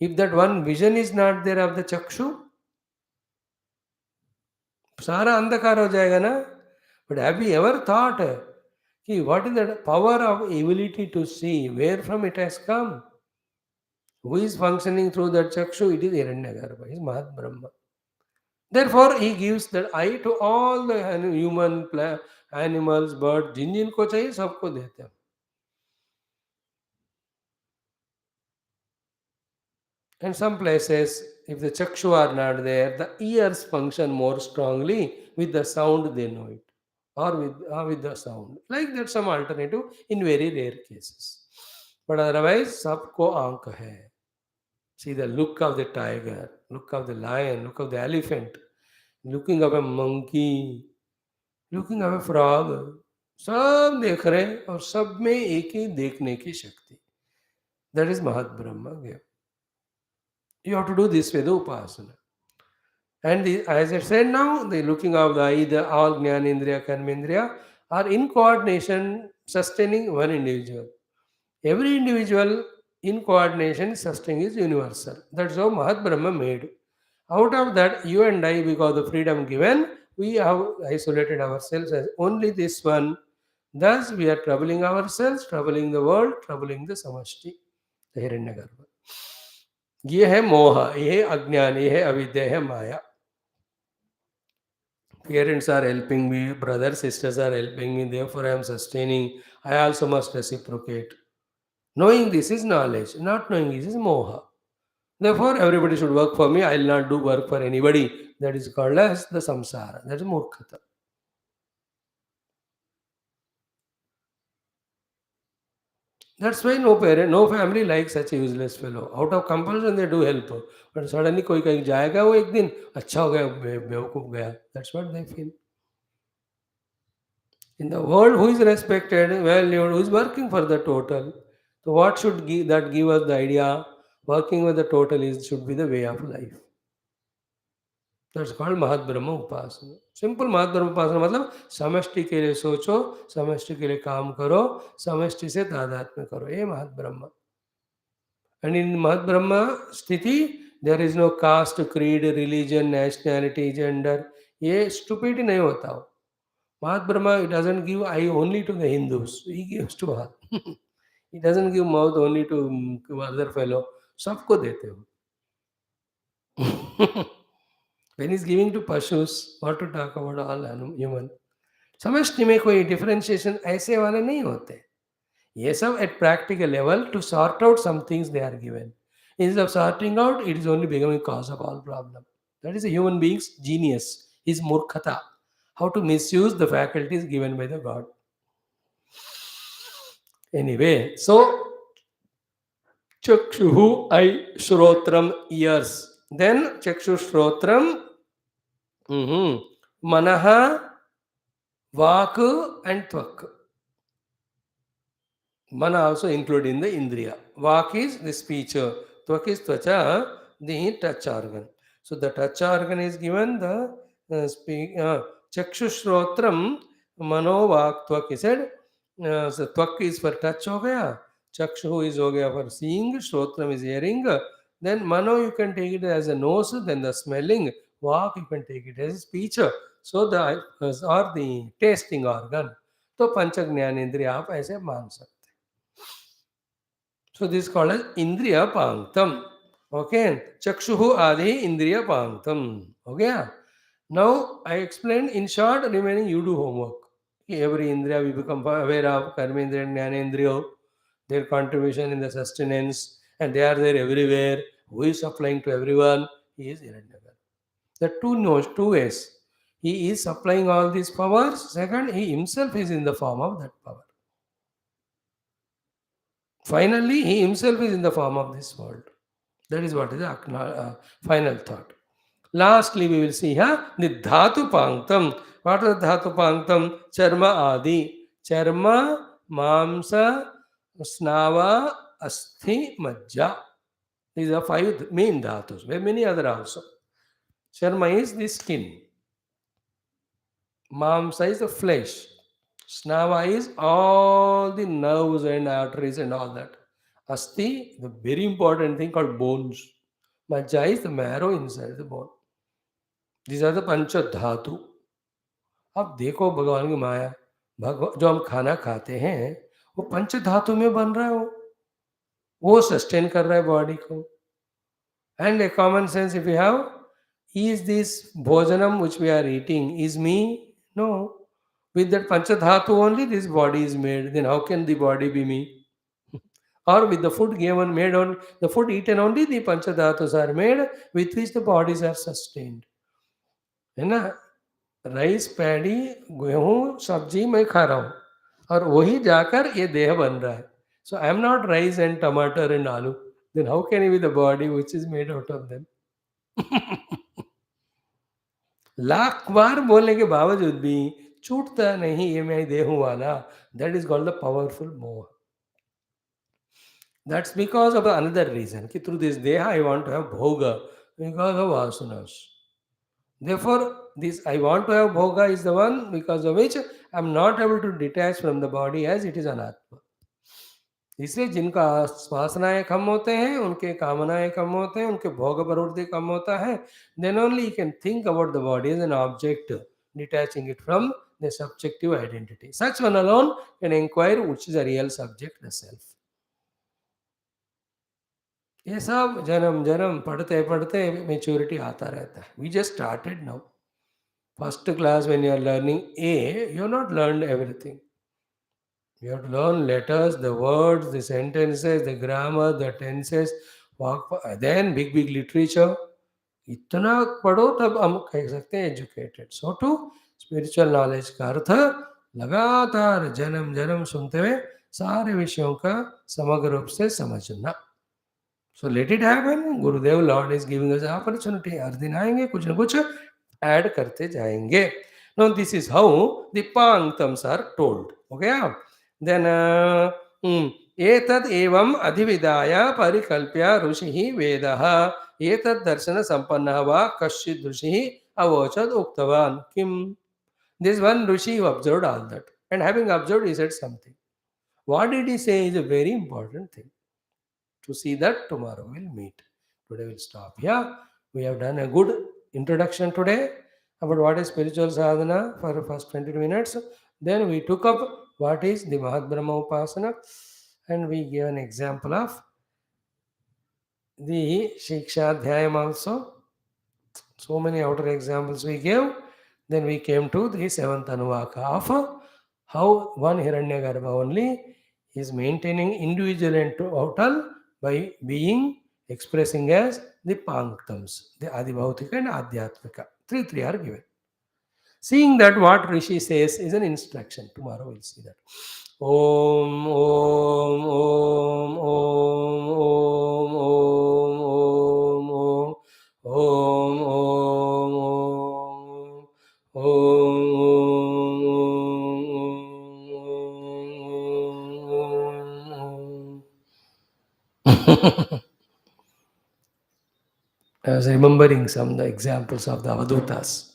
if that one vision is not there of the chakshu सारा अंधकार हो जाएगा ना but have you ever thought कि what is the power of ability to see where from it has come who is functioning through that chakshu it is Hiranyagarbha, is Mahat Brahma. Therefore, he gives that eye to all the human, animals, birds, जिन जिनको चाहिए सबको देते हैं. And some places, if the chakshu are not there, the ears function more strongly with the sound they know it, or with the sound. Like that, some alternative in very rare cases. But otherwise, सबको आंख है. See the look of the tiger, look of the lion, look of the elephant, looking of a monkey, looking of a frog. सब देख रहे हैं और सब में एक ही देखने की शक्ति. That is Mahat Brahma. You have to do this with the upasana. And as I said now, the looking of the eye, the all Jnanendriya, Karmendriya are in coordination sustaining one individual. Every individual in coordination sustaining is universal. That's how Mahat Brahma made. Out of that, you and I, because of freedom given, we have isolated ourselves as only this one. Thus, we are troubling ourselves, troubling the world, troubling the samashti, the Hiranyagarbha. ये है मोह, ये है अज्ञान, ये है अविद्या, है माया. Parents are helping me, brothers, sisters are helping me, therefore I am sustaining. I also must reciprocate. Knowing this is knowledge, not knowing this is moha. Therefore, everybody should work for me. I will not do work for anybody. That is called as the samsara. That is murkhata. That's why no parent, no family likes such a useless fellow. Out of compulsion, they do help. But suddenly कोई कहीं जाएगा वो एक दिन अच्छा हो गया बेवकूफ गया. That's what they feel. In the world, who is respected, valued, who is working for the total? So what should that give us the idea? Working with the total is should be the way of life. That's called महत ब्रह्म उपासना. Simple महत ब्रह्म उपासना मतलब समष्टि के लिए सोचो, समष्टि के लिए काम करो, समष्टि से तादात्म्य करो, ये महत ब्रह्म. And in महत ब्रह्म स्थिति there is no caste, creed, religion, nationality, gender. ये stupid नहीं होता हो. महत ब्रह्म it doesn't give eye only to the Hindus. He gives to all. He doesn't give mouth only to other fellow. सबको देते हो. When he's giving to pashus, what to talk about all human. समष्टि में कोई differentiation ऐसे वाले नहीं होते. ये सब at practical level to sort out some things they are given. Instead of sorting out, it is only becoming cause of all problem. That is a human being's genius, his murkhata. How to misuse the faculties given by the God. Anyway, so chakshuhu eye, shrotram ears. Then chakshu shrotram, manaha vak and tvak. Mana also included in the indriya. Vak is the speech, tvak is tvacha, the touch organ. So the touch organ is given the chakshu shrotram, mano vak tvak is said. So tvak is for touch ho gaya, chakshu is ho gaya for seeing, shrotram is hearing. Then mano you can take it as a nose, then the smelling. Vak you can take it as a speech. So the or the tasting organ. तो पंच ज्ञानेन्द्रिय आप ऐसे मान सकते. So this is called as Indriya Panktam. Okay. Chakshuhu Adi Indriya Panktam. Okay. Now I explained in short, remaining you do homework. Every Indriya we become aware of, Karmendriya and Jnanendriya, their contribution in the sustenance, and they are there everywhere. Who is supplying to everyone? He is Hiranyagarbha. The two knows, two ways. He is supplying all these powers. Second, he himself is in the form of that power. Finally, he himself is in the form of this world. That is what is the final thought. Lastly, we will see the dhatu panktam. What is dhatu panktam? Charma adi. Charma, mamsa, snava, asthi, majja. These are five main dhatus. There are many other also. Charma is the skin. Mamsa is the flesh. Snava is all the nerves and arteries and all that. Asti, the very important thing called bones. Majja is the marrow inside the bone. These are the pancha dhatu. अब देखो भगवान की माया, जो हम खाना खाते हैं वो पंच धातु में बन रहा है, वो सस्टेन कर रहा है बॉडी को. And A common sense if you have, is this bhojanam which we are eating is me? No. With that pancha dhatu only this body is made. Then how can the body be me? Or with the food given made on the food eaten only the pancha dhatus are made with which the bodies are sustained. है ना? Rice, paddy, गेहूं, सब्जी मैं खा रहा हूँ और वही जाकर ये देह बन रहा है. So I am not rice and tomato and aloo. Then how can I be the body which is made out of them? Lakh बार बोलने के बावजूद भी छूटता नहीं ये मैं देह हूं वाला. That is called the powerful moha. That's because of another reason. Ki through this deha I want to have bhoga because of vasanas. Therefore, this I want to have bhoga is the one because of which I am not able to detach from the body as it is anatma. इसलिए जिनका वासनाएं कम होते हैं, उनके कामनाएं कम होते हैं, उनके भोग प्रवृत्ति कम होता है, then only you can think about the body as an object, detaching it from the subjective identity. Such one alone can inquire which is the real subject, the self. ये सब जन्म जन्म पढ़ते पढ़ते मेच्योरिटी आता रहता है. We just started now. First class when you are learning A, you have not learned everything. You have to learn letters, the words, the sentences, the grammar, the tenses, then big literature. इतना पढ़ो तब हम कह सकते हैं educated. So to spiritual knowledge का अर्थ लगातार जन्म जन्म सुनते हुए सारे विषयों का समग्र रूप से समझना. So let it happen. Gurudev lord is giving us opportunity. हर दिन आएंगे, कुछ ना कुछ ऐड करते जाएंगे. Know this is how the पांक्तम्स आर टोल्ड. ओके. Then एतद् एवम् अधिविधाय परिकल्प्य ऋषिः वेदः एतद् दर्शन सम्पन्नः वा कश्चित् ऋषिः अवोचद् उक्तवान् किम्. This one Rishi observed all that. And having observed, he said something. What did he say is a very important thing. To see that, tomorrow we'll meet. Today we'll stop. Yeah, we have done a good introduction today about what is spiritual sadhana for the first 20 minutes. Then we took up what is the Mahat Brahma Upasana, and we gave an example of the Shiksha Dhyayam also. So many outer examples we gave. Then we came to the seventh Anuvaka of how one Hiranyagarbha only is maintaining individual and total by being expressing as the Panktams, the Adibhautika and Adhyatmika. Three are given. Seeing that what Rishi says is an instruction. Tomorrow we'll see that. Om Om Om Om Om Om Om Om Om Om. I was remembering some of the examples of the Avadutas.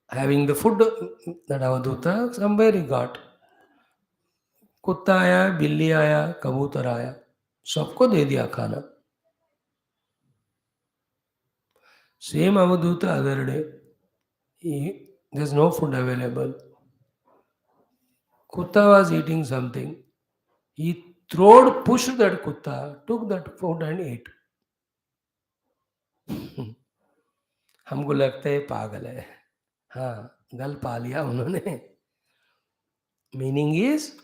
Having the food that Avaduta, somewhere he got. कुत्ता आया, बिल्ली आया, कबूतर आया, सबको दे दिया खाना. Same Avaduta other day, there's no food available. Kutta was eating something. He pushed that kutta, took that food and ate. हमको लगता है पागल है. हाँ, गल पा लिया उन्होंने. Meaning is,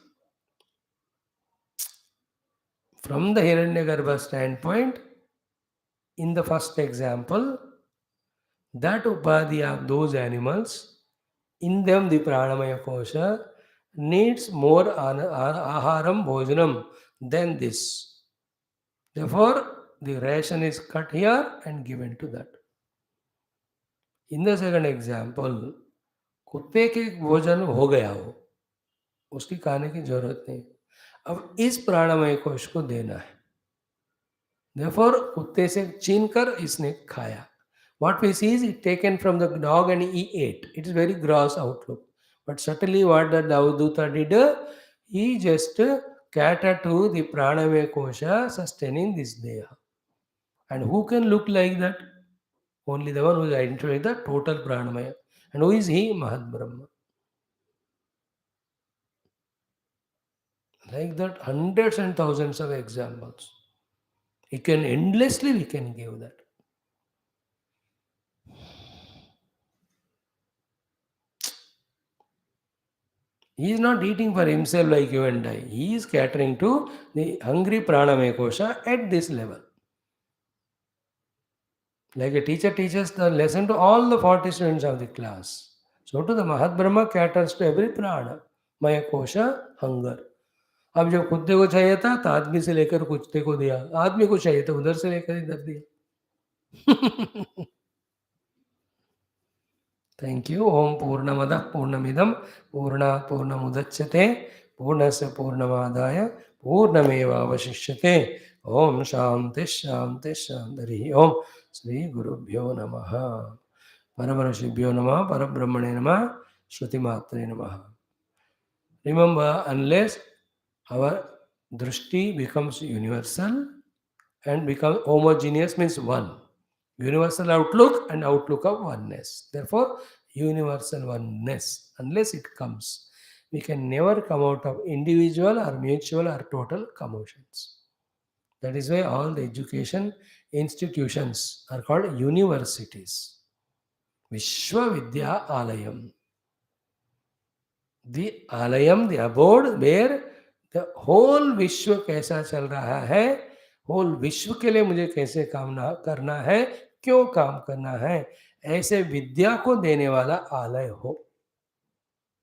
from the Hiranyagarbha standpoint, in the first example, that upadhi of those animals, in them the pranamaya kosha needs more aharam bhojanam than this. Therefore, the ration is cut here and given to that. In the second example, कुत्ते के भोजन हो गया हो, उसकी खाने की जरूरत नहीं. अब इस प्राणमय कोश को देना है. Therefore, कुत्ते से छीन कर इसने खाया. What we see is it taken from the dog and he ate. It is very gross outlook. But certainly what the Davaduta did, he just catered to the pranamaya kosha sustaining this deha. And who can look like that? Only the one who is identified the total pranamaya. And who is he? Mahat Brahma. Like that, hundreds and thousands of examples. We can endlessly we can give that. He is not eating for himself like you and I. He is catering to the hungry pranamaya kosha at this level. Like a teacher teaches the lesson to all the 40 students of the class. So to the Mahat Brahma caters to every prana. Maya kosha, hunger. अब जब कुत्ते को चाहिए था तो आदमी से लेकर कुत्ते को दिया. आदमी को चाहिए तो उधर से लेकर इधर दिया. Thank you. Om Purnamada Purnamidam Purna Purnamudachyate Purnasya Purnamadaya Purnameva Vashishyate. Om Shanti Shanti Shandari. Om Sri Guru Bhyo Namaha. Paramarashibhyo Namaha. Parabrahmane Namaha. Shruti Matre Namaha. Remember, unless our drishti becomes universal and becomes homogeneous, means one. Universal outlook and outlook of oneness. Therefore, universal oneness, unless it comes, we can never come out of individual or mutual or total commotions. That is why all the education institutions are called universities. Vishwa Vidya Alayam. The Alayam, the abode where the whole Vishwa कैसा चल रहा है, whole विश्व के लिए मुझे कैसे काम करना है, क्यों काम करना है, ऐसे विद्या को देने वाला आलय हो.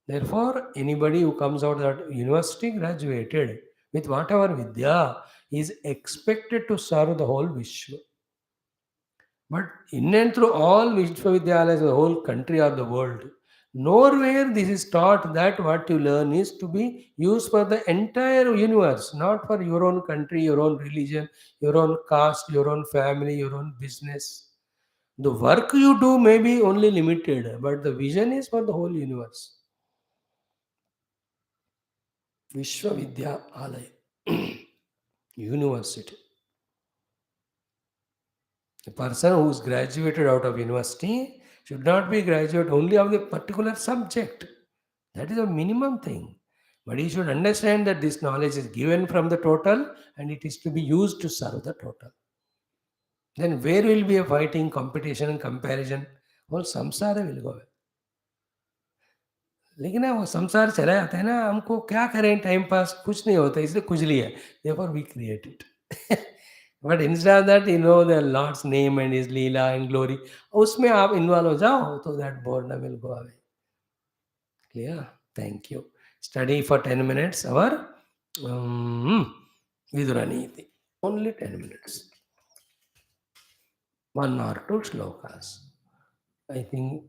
Therefore, anybody who comes out of that university graduated with whatever vidya is expected to serve the whole Vishwa. But in and through all Vishwavidyalayas, the whole country or the world, Nowhere this is taught that what you learn is to be used for the entire universe, not for your own country, your own religion, your own caste, your own family, your own business. The work you do may be only limited, but the vision is for the whole universe. Vishwavidya Alaya, university. A person who is graduated out of university should not be graduate only of the particular subject. That is a minimum thing. But he should understand that this knowledge is given from the total and it is to be used to serve the total. Then where will be a fighting, competition and comparison? All samsara will go away. लेकिन ना वो संसार चला जाता है ना, हमको क्या करें, टाइम पास कुछ नहीं होता, इसलिए खुजली है, therefore we create it. But instead of that, you know the Lord's name and His leela and glory, उसमें आप इन्वॉल्व हो जाओ तो that boredom will go away. Clear? Thank you. Study for 10 minutes our Viduraniti. Only 10 minutes. 1 or 2 shlokas. I think